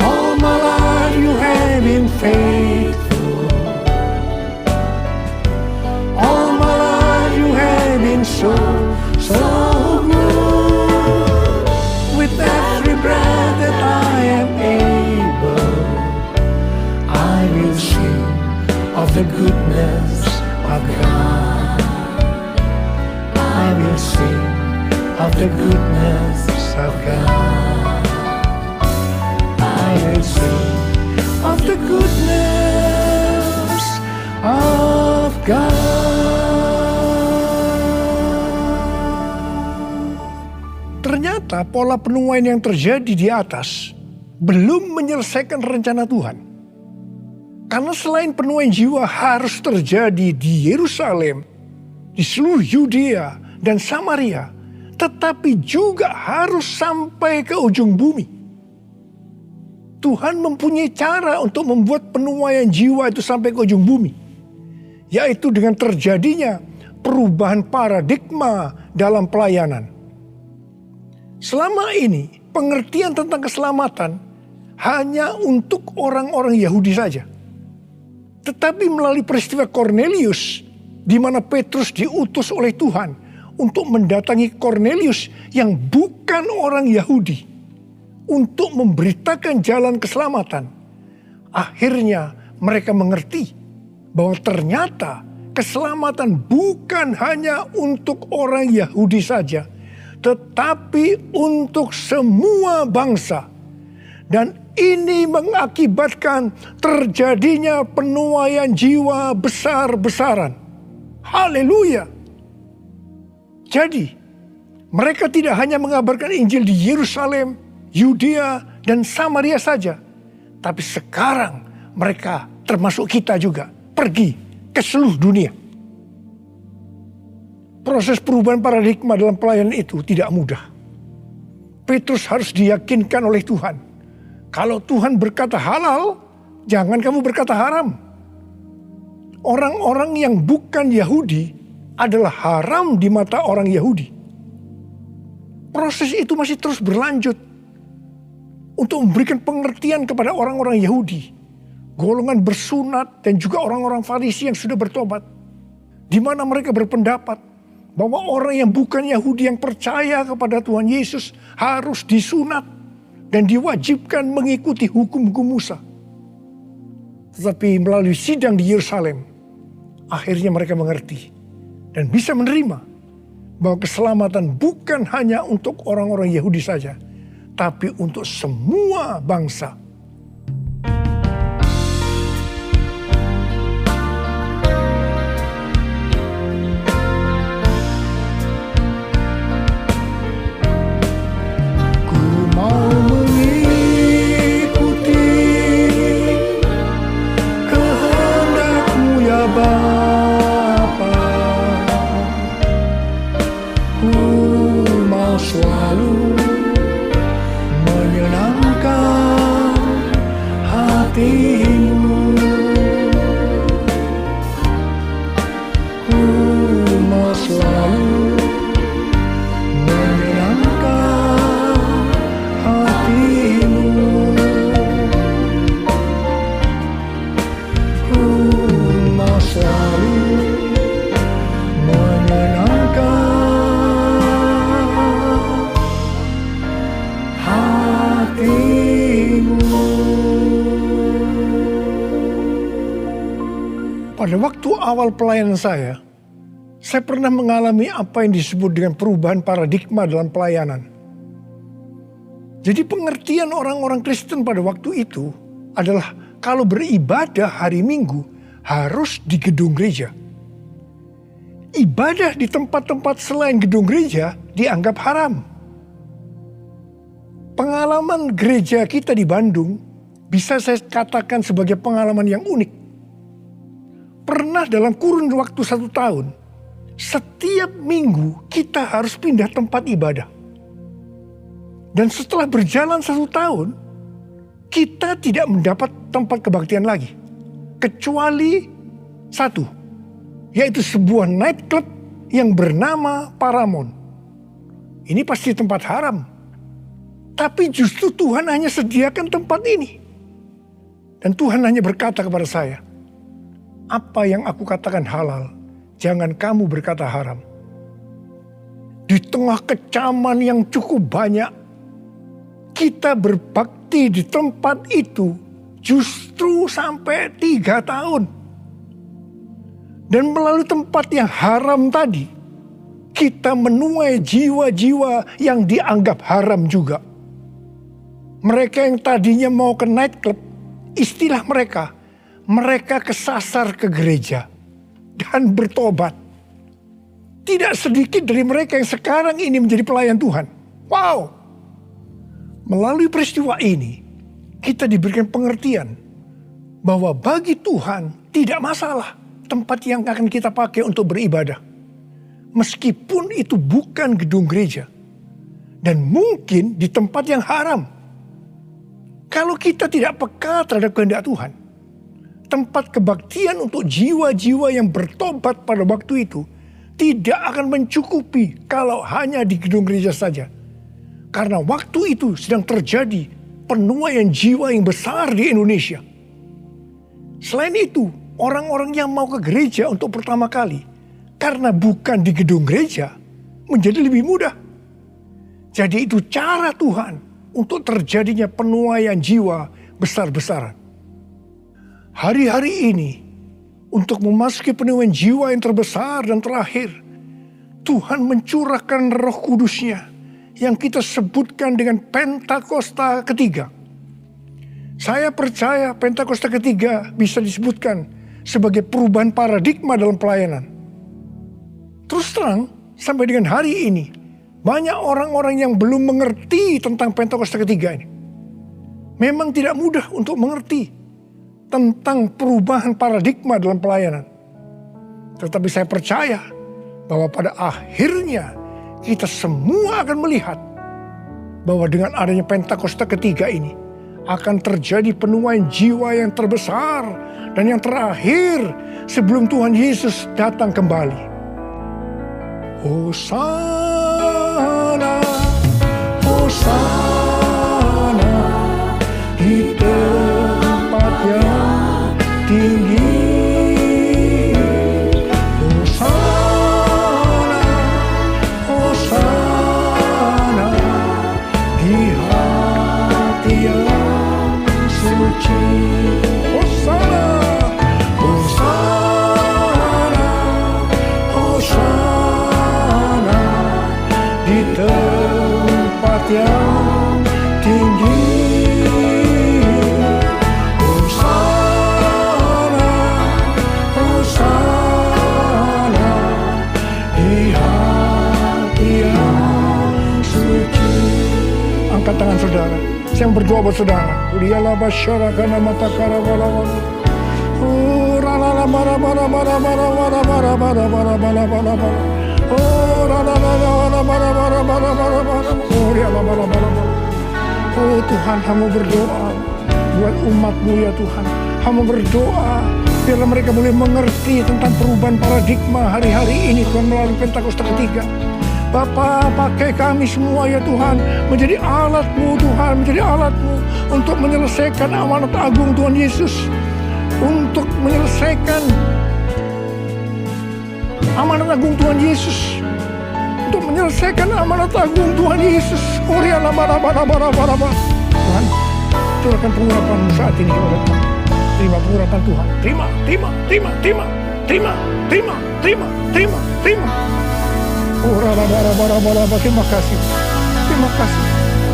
All my life you have been faithful. All my life you have been so good. With every breath that I am able, I will sing of the goodness of God. I will sing of the goodness of God. I will sing of the goodness of God. Ternyata pola penuaian yang terjadi di atas belum menyelesaikan rencana Tuhan. Karena selain penuaian jiwa harus terjadi di Yerusalem, di seluruh Yudea dan Samaria, tetapi juga harus sampai ke ujung bumi. Tuhan mempunyai cara untuk membuat penuaian jiwa itu sampai ke ujung bumi, yaitu dengan terjadinya perubahan paradigma dalam pelayanan. Selama ini pengertian tentang keselamatan hanya untuk orang-orang Yahudi saja. Tetapi melalui peristiwa Kornelius, di mana Petrus diutus oleh Tuhan untuk mendatangi Kornelius yang bukan orang Yahudi, untuk memberitakan jalan keselamatan. Akhirnya mereka mengerti bahwa ternyata keselamatan bukan hanya untuk orang Yahudi saja, tetapi untuk semua bangsa. Dan ini mengakibatkan terjadinya penuaian jiwa besar-besaran. Haleluya. Jadi, mereka tidak hanya mengabarkan Injil di Yerusalem, Yudea, dan Samaria saja. Tapi sekarang mereka, termasuk kita juga, pergi ke seluruh dunia. Proses perubahan paradigma dalam pelayanan itu tidak mudah. Petrus harus diyakinkan oleh Tuhan. Kalau Tuhan berkata halal, jangan kamu berkata haram. Orang-orang yang bukan Yahudi adalah haram di mata orang Yahudi. Proses itu masih terus berlanjut untuk memberikan pengertian kepada orang-orang Yahudi, golongan bersunat dan juga orang-orang Farisi yang sudah bertobat, di mana mereka berpendapat bahwa orang yang bukan Yahudi yang percaya kepada Tuhan Yesus harus disunat dan diwajibkan mengikuti hukum-hukum Musa. Tetapi melalui sidang di Yerusalem, akhirnya mereka mengerti dan bisa menerima bahwa keselamatan bukan hanya untuk orang-orang Yahudi saja, tapi untuk semua bangsa. Selalu menyenangkan Pada waktu awal pelayanan saya pernah mengalami apa yang disebut dengan perubahan paradigma dalam pelayanan. Jadi pengertian orang-orang Kristen pada waktu itu adalah kalau beribadah hari Minggu harus di gedung gereja. Ibadah di tempat-tempat selain gedung gereja dianggap haram. Pengalaman gereja kita di Bandung bisa saya katakan sebagai pengalaman yang unik. Pernah dalam kurun waktu 1 tahun, setiap minggu kita harus pindah tempat ibadah. Dan setelah berjalan 1 tahun, kita tidak mendapat tempat kebaktian lagi. Kecuali satu, yaitu sebuah nightclub yang bernama Paramount. Ini pasti tempat haram. Tapi justru Tuhan hanya sediakan tempat ini. Dan Tuhan hanya berkata kepada saya, apa yang aku katakan halal, jangan kamu berkata haram. Di tengah kecaman yang cukup banyak, kita berbakti di tempat itu justru sampai 3 tahun. Dan melalui tempat yang haram tadi, kita menuai jiwa-jiwa yang dianggap haram juga. Mereka yang tadinya mau ke nightclub, istilah mereka kesasar ke gereja dan bertobat. Tidak sedikit dari mereka yang sekarang ini menjadi pelayan Tuhan. Wow! Melalui peristiwa ini, kita diberikan pengertian bahwa bagi Tuhan tidak masalah tempat yang akan kita pakai untuk beribadah. Meskipun itu bukan gedung gereja. Dan mungkin di tempat yang haram. Kalau kita tidak peka terhadap kehendak Tuhan, tempat kebaktian untuk jiwa-jiwa yang bertobat pada waktu itu tidak akan mencukupi kalau hanya di gedung gereja saja. Karena waktu itu sedang terjadi penuaian jiwa yang besar di Indonesia. Selain itu, orang-orang yang mau ke gereja untuk pertama kali, karena bukan di gedung gereja, menjadi lebih mudah. Jadi itu cara Tuhan untuk terjadinya penuaian jiwa besar-besaran. Hari-hari ini, untuk memasuki penuaian jiwa yang terbesar dan terakhir, Tuhan mencurahkan Roh Kudus-Nya yang kita sebutkan dengan Pentakosta ketiga. Saya percaya Pentakosta ketiga bisa disebutkan sebagai perubahan paradigma dalam pelayanan. Terus terang, sampai dengan hari ini, banyak orang-orang yang belum mengerti tentang Pentakosta ketiga ini. Memang tidak mudah untuk mengerti tentang perubahan paradigma dalam pelayanan. Tetapi saya percaya bahwa pada akhirnya kita semua akan melihat bahwa dengan adanya Pentakosta ketiga ini akan terjadi penuaian jiwa yang terbesar dan yang terakhir sebelum Tuhan Yesus datang kembali. Hosana, Hosana di tempat yang tinggi. Yang tinggi, Hosana, Hosana di hati yang suci. Angkat tangan saudara, saya berdoa buat saudara. Lihatlah masyarakat mata karawala. Rala bara bara bara bara bara bara bara bara bara bara bara. Oh Tuhan, hamba berdoa buat umat-Mu ya Tuhan. Hamba berdoa biarlah mereka boleh mengerti tentang perubahan paradigma hari-hari ini Tuhan melalui Pentakosta ketiga. Bapa, pakai kami semua ya Tuhan menjadi alat-Mu Tuhan, menjadi alat-Mu untuk menyelesaikan amanat agung Tuhan Yesus, untuk menyelesaikan amanat agung Tuhan Yesus, untuk menyelesaikan amanat agung Tuhan Yesus. Tuhan, curahkan pengurapan saat ini kepada kami. Terima pengurapan Tuhan. Terima. Terima kasih. Terima kasih.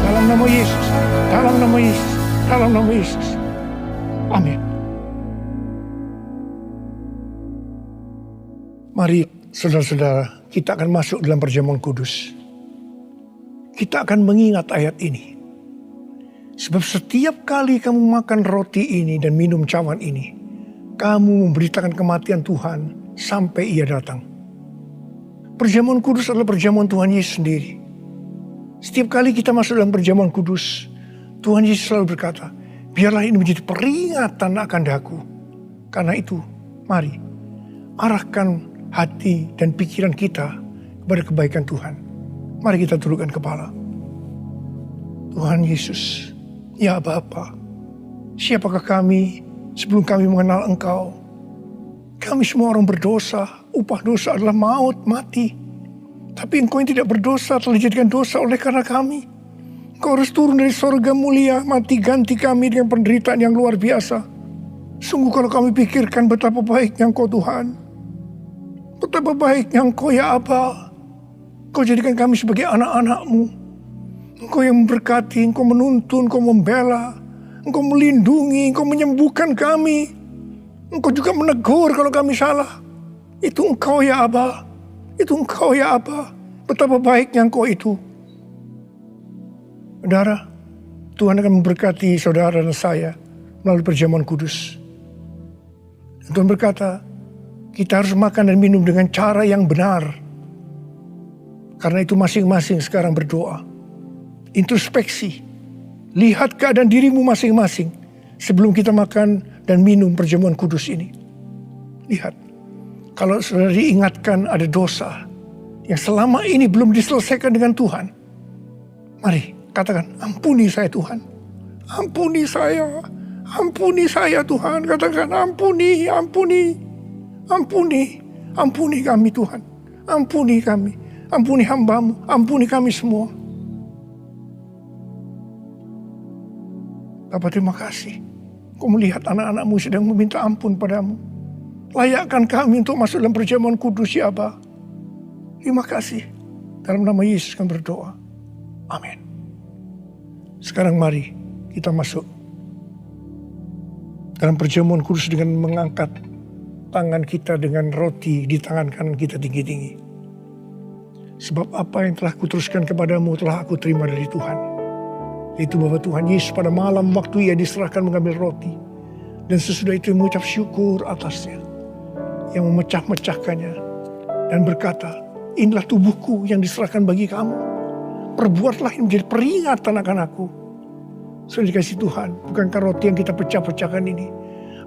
Dalam nama Yesus. Dalam nama Yesus. Dalam nama Yesus. Amin. Mari saudara-saudara, kita akan masuk dalam perjamuan kudus. Kita akan mengingat ayat ini. Sebab setiap kali kamu makan roti ini dan minum cawan ini, kamu memberitakan kematian Tuhan sampai Ia datang. Perjamuan kudus adalah perjamuan Tuhan Yesus sendiri. Setiap kali kita masuk dalam perjamuan kudus, Tuhan Yesus selalu berkata, biarlah ini menjadi peringatan akan daku. Karena itu, mari arahkan hati dan pikiran kita kepada kebaikan Tuhan. Mari kita tundukkan kepala. Tuhan Yesus, ya Bapa, siapakah kami sebelum kami mengenal Engkau? Kami semua orang berdosa, upah dosa adalah maut, mati. Tapi Engkau yang tidak berdosa telah dijadikan dosa oleh karena kami. Engkau harus turun dari sorga mulia, mati ganti kami dengan penderitaan yang luar biasa. Sungguh kalau kami pikirkan betapa baiknya Engkau Tuhan. Betapa baiknya Engkau ya Aba. Engkau jadikan kami sebagai anak-anak-Mu. Engkau yang memberkati, Engkau menuntun, Engkau membela, Engkau melindungi, Engkau menyembuhkan kami. Engkau juga menegur kalau kami salah. Itu Engkau ya Aba. Itu Engkau ya Aba. Betapa baiknya Engkau itu. Saudara, Tuhan akan memberkati saudara dan saya melalui perjamuan kudus. Dan Tuhan berkata, kita harus makan dan minum dengan cara yang benar. Karena itu masing-masing sekarang berdoa. Introspeksi. Lihat keadaan dirimu masing-masing sebelum kita makan dan minum perjamuan kudus ini. Lihat. Kalau saudara diingatkan ada dosa yang selama ini belum diselesaikan dengan Tuhan. Mari katakan, ampuni saya Tuhan. Ampuni saya. Ampuni saya Tuhan. Katakan, ampuni, ampuni. Ampuni. Ampuni kami Tuhan. Ampuni kami. Ampuni hamba-Mu. Ampuni kami semua. Bapa, terima kasih. Kau melihat anak-anak-Mu sedang meminta ampun padamu. Layakkan kami untuk masuk dalam perjamuan kudus ya Aba. Terima kasih. Dalam nama Yesus kami berdoa. Amin. Sekarang mari kita masuk dalam perjamuan kudus dengan mengangkat tangan kita dengan roti di tangan kanan kita tinggi-tinggi. Sebab apa yang telah kuteruskan kepadamu telah aku terima dari Tuhan. Itu bahwa Tuhan Yesus pada malam waktu Ia diserahkan mengambil roti. Dan sesudah itu mengucap syukur atasnya. Yang memecah-mecahkannya. Dan berkata, inilah tubuhku yang diserahkan bagi kamu. Perbuatlah ini menjadi peringatan akan aku. Sudah dikasih Tuhan, bukankah roti yang kita pecah-pecahkan ini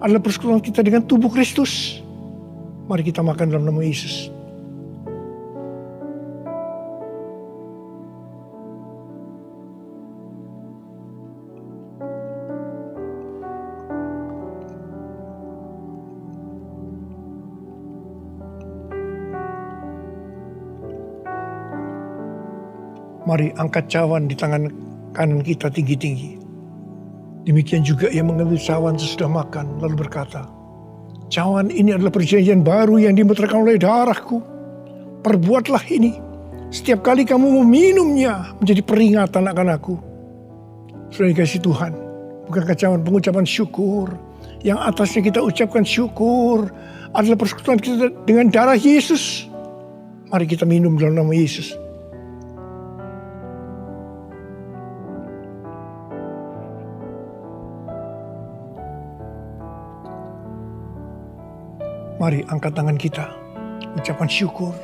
adalah persekutuan kita dengan tubuh Kristus. Mari kita makan dalam nama Yesus. Mari angkat cawan di tangan kanan kita tinggi-tinggi. Demikian juga Ia mengambil cawan sesudah makan lalu berkata, cawan ini adalah perjanjian baru yang dimeteraikan oleh darahku. Perbuatlah ini. Setiap kali kamu meminumnya menjadi peringatan akan aku. Sudah dikasih Tuhan. Bukankah cawan pengucapan syukur. Yang atasnya kita ucapkan syukur adalah persekutuan kita dengan darah Yesus. Mari kita minum dalam nama Yesus. Mari angkat tangan kita, ucapan syukur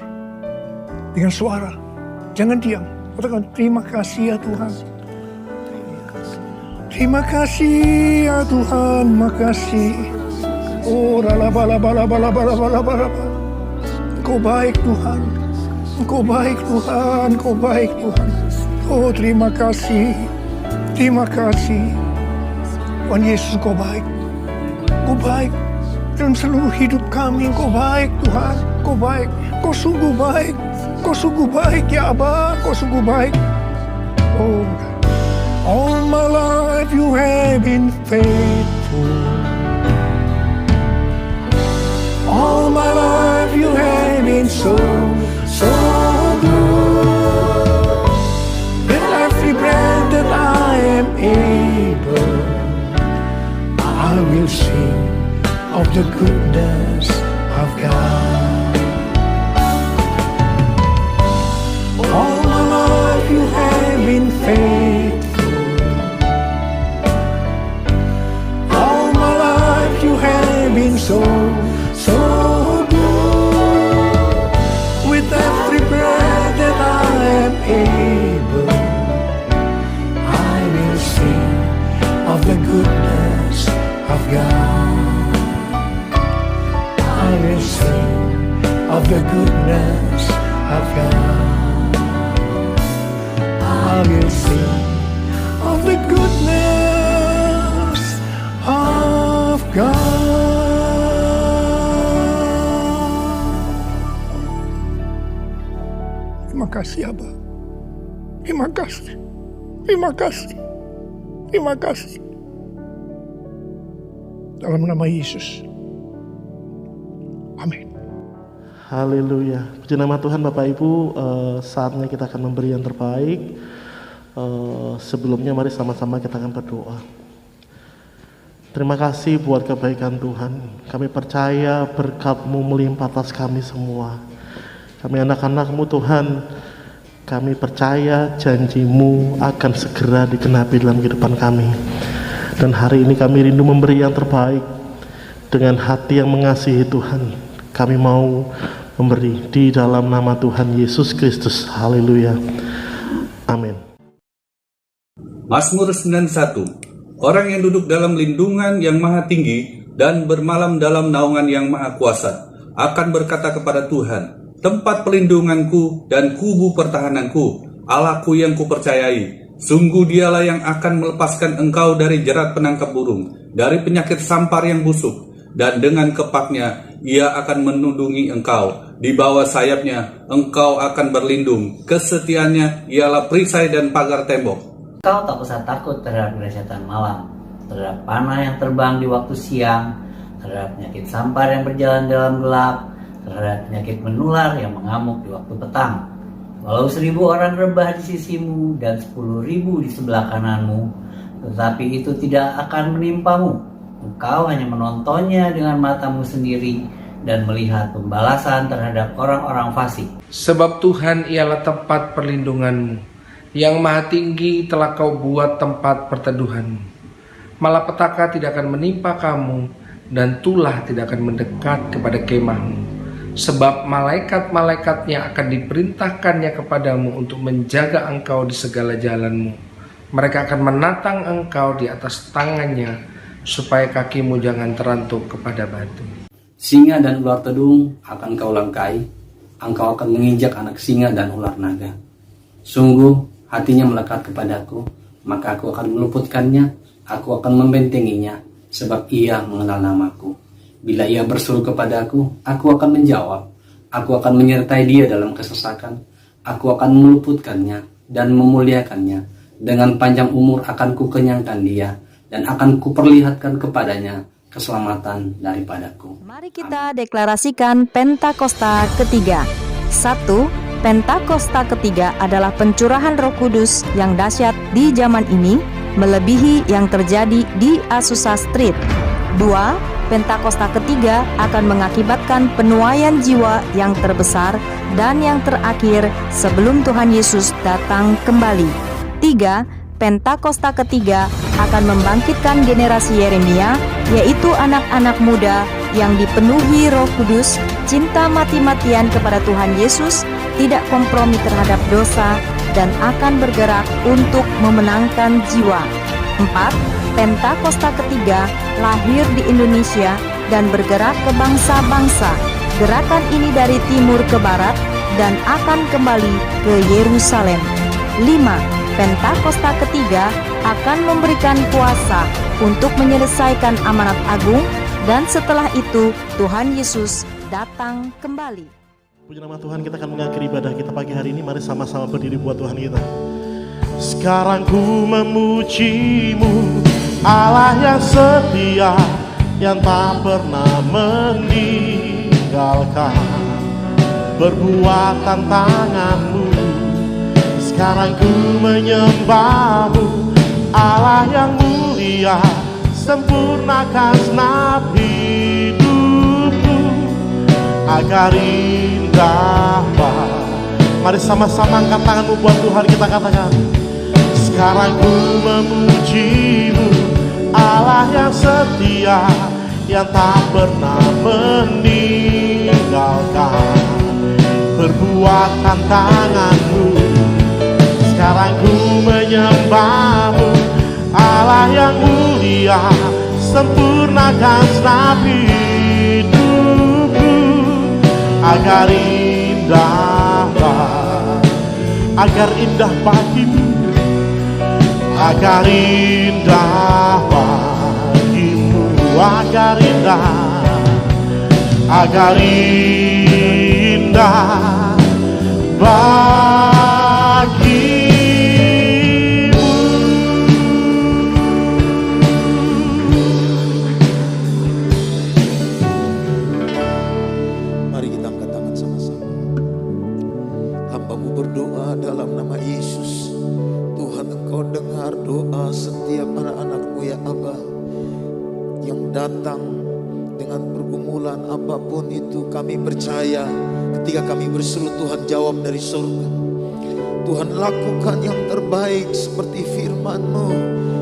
dengan suara, jangan diam. Katakan terima kasih ya Tuhan. Terima kasih ya Tuhan, makasih. Oh ralaba. Engkau baik Tuhan, Engkau baik Tuhan, Engkau baik Tuhan. Oh terima kasih, terima kasih. Tuhan Yesus Engkau baik, Engkau baik. Dalam seluruh hidup kami, Engkau baik Tuhan, Engkau baik, Engkau sungguh baik, Engkau sungguh baik ya Aba, Engkau sungguh baik. Oh, all my life you have been faithful. my life you have been so, so good. With every breath that I am able, I will sing of the goodness of God. All my life you have been faithful. All my life you have been so, so good. With every breath that I am able, I will sing of the goodness of God. I will sing of the goodness of God. I will sing of the goodness of God. Terima kasih Abah. Terima kasih. Terima kasih. Terima kasih. Dalam nama Yesus. Amin. Haleluya. Puji nama Tuhan Bapak Ibu, saatnya kita akan memberi yang terbaik. Sebelumnya mari sama-sama kita akan berdoa. Terima kasih buat kebaikan Tuhan. Kami percaya berkat-Mu melimpah atas kami semua. Kami anak-anak-Mu Tuhan. Kami percaya janji-Mu akan segera digenapi dalam kehidupan kami. Dan hari ini kami rindu memberi yang terbaik. Dengan hati yang mengasihi Tuhan, kami mau memberi di dalam nama Tuhan Yesus Kristus. Haleluya. Amin. Mazmur 91. Orang yang duduk dalam lindungan yang maha tinggi dan bermalam dalam naungan yang maha kuasa akan berkata kepada Tuhan, tempat pelindunganku dan kubu pertahananku, Allahku yang kupercayai. Sungguh dialah yang akan melepaskan engkau dari jerat penangkap burung, dari penyakit sampar yang busuk, dan dengan kepaknya ia akan menundungi engkau. Di bawah sayapnya engkau akan berlindung. Kesetiaannya ialah perisai dan pagar tembok. Engkau tak usah takut terhadap dahsyatan malam, terhadap panah yang terbang di waktu siang, terhadap penyakit sampar yang berjalan dalam gelap, terhadap penyakit menular yang mengamuk di waktu petang. Walau 1000 orang rebah di sisimu dan 10.000 di sebelah kananmu, tetapi itu tidak akan menimpamu. Engkau hanya menontonnya dengan matamu sendiri dan melihat pembalasan terhadap orang-orang fasik. Sebab Tuhan ialah tempat perlindunganmu, yang maha tinggi telah kau buat tempat perteduhanmu. Malapetaka tidak akan menimpa kamu, dan tulah tidak akan mendekat kepada kemahmu. Sebab malaikat-malaikatnya akan diperintahkannya kepadamu untuk menjaga engkau di segala jalanmu. Mereka akan menatang engkau di atas tangannya, supaya kakimu jangan terantuk kepada batu. Singa dan ular tedung akan kau langkai, engkau akan menginjak anak singa dan ular naga. Sungguh hatinya melekat kepadaku, maka aku akan meluputkannya, aku akan membentenginya, sebab ia mengenal namaku. Bila ia berseru kepadaku, aku akan menjawab. Aku akan menyertai dia dalam kesesakan. Aku akan meluputkannya dan memuliakannya. Dengan panjang umur akan kukenyangkan dia, dan akan kuperlihatkan kepadanya keselamatan daripadaku. Mari kita deklarasikan Pentakosta ketiga. 1. Pentakosta ketiga adalah pencurahan Roh Kudus yang dahsyat di zaman ini, melebihi yang terjadi di Azusa Street. 2. Pentakosta ketiga akan mengakibatkan penuaian jiwa yang terbesar dan yang terakhir sebelum Tuhan Yesus datang kembali. 3. Pentakosta ketiga akan membangkitkan generasi Yeremia, yaitu anak-anak muda yang dipenuhi Roh Kudus, cinta mati-matian kepada Tuhan Yesus, tidak kompromi terhadap dosa, dan akan bergerak untuk memenangkan jiwa. 4. Pentakosta ketiga lahir di Indonesia dan bergerak ke bangsa-bangsa. Gerakan ini dari timur ke barat dan akan kembali ke Yerusalem. 5. Pentakosta ketiga akan memberikan kuasa untuk menyelesaikan amanat agung, dan setelah itu Tuhan Yesus datang kembali. Puji nama Tuhan, kita akan mengakhiri ibadah kita pagi hari ini. Mari sama-sama berdiri buat Tuhan kita. Sekarang ku memuji-Mu, Allah yang setia, yang tak pernah meninggalkan. tinggalkan perbuatan tanganmu. Sekarang ku menyembahmu, Allah yang mulia, sempurnakan senap hidupku agar indah. Mari sama-sama angkat tanganmu buat Tuhan, kita katakan, sekarang ku memujimu, Allah yang setia, yang tak pernah meninggalkan perbuatan tanganmu. Sekarang ku menyembahmu, Allah yang mulia, sempurnakan senap hidupku agar indah bagimu, agar indah bagimu, agar indah bagimu. Mari kita angkat tangan sama-sama. Hamba-Mu berdoa dalam nama Yesus. Tuhan, Engkau dengar doa setiap anak-anak-Mu ya Aba, yang datang dengan pergumulan apapun itu. Kami percaya ketika kami berseru, Tuhan jawab dari surga. Tuhan lakukan yang terbaik seperti firman-Mu.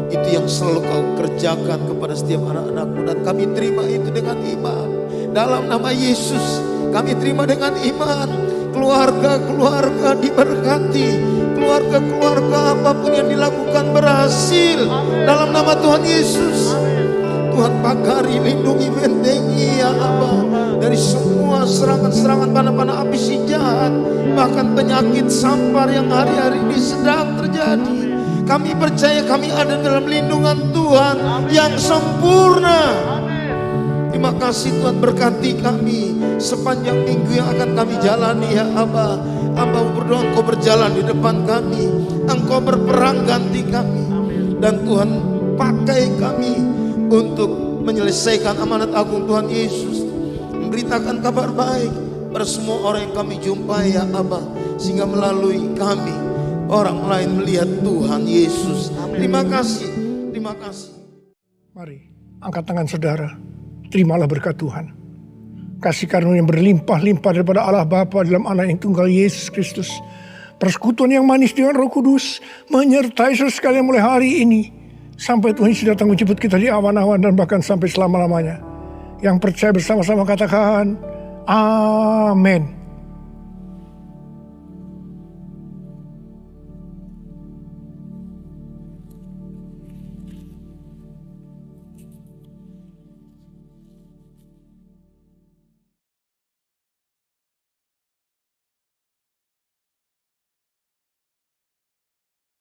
Itu yang selalu Kau kerjakan kepada setiap anak-anak-Mu, dan kami terima itu dengan iman. Dalam nama Yesus kami terima dengan iman. Keluarga-keluarga diberkati, keluarga-keluarga apapun yang dilakukan berhasil dalam nama Tuhan Yesus. Tuhan pagari, lindungi, bentengi ya Aba dari semua serangan-serangan panah-panah api si jahat, bahkan penyakit sampar yang hari-hari ini sedang terjadi. Kami percaya kami ada dalam lindungan Tuhan yang sempurna. Terima kasih Tuhan, berkati kami sepanjang minggu yang akan kami jalani ya Aba. Hamba berdoa Engkau berjalan di depan kami, Engkau berperang ganti kami, dan Tuhan pakai kami untuk menyelesaikan amanat agung Tuhan Yesus, memberitakan kabar baik pada semua orang yang kami jumpai ya Aba, sehingga melalui kami orang lain melihat Tuhan Yesus. Terima kasih, terima kasih. Mari angkat tangan saudara, terimalah berkat Tuhan. Kasih karunia yang berlimpah-limpah daripada Allah Bapa dalam Anak yang tunggal Yesus Kristus, persekutuan yang manis dengan Roh Kudus menyertai saudara sekalian mulai hari ini sampai Tuhan Yesus datang menjemput kita di awan-awan dan bahkan sampai selama-lamanya. Yang percaya bersama-sama katakan amin.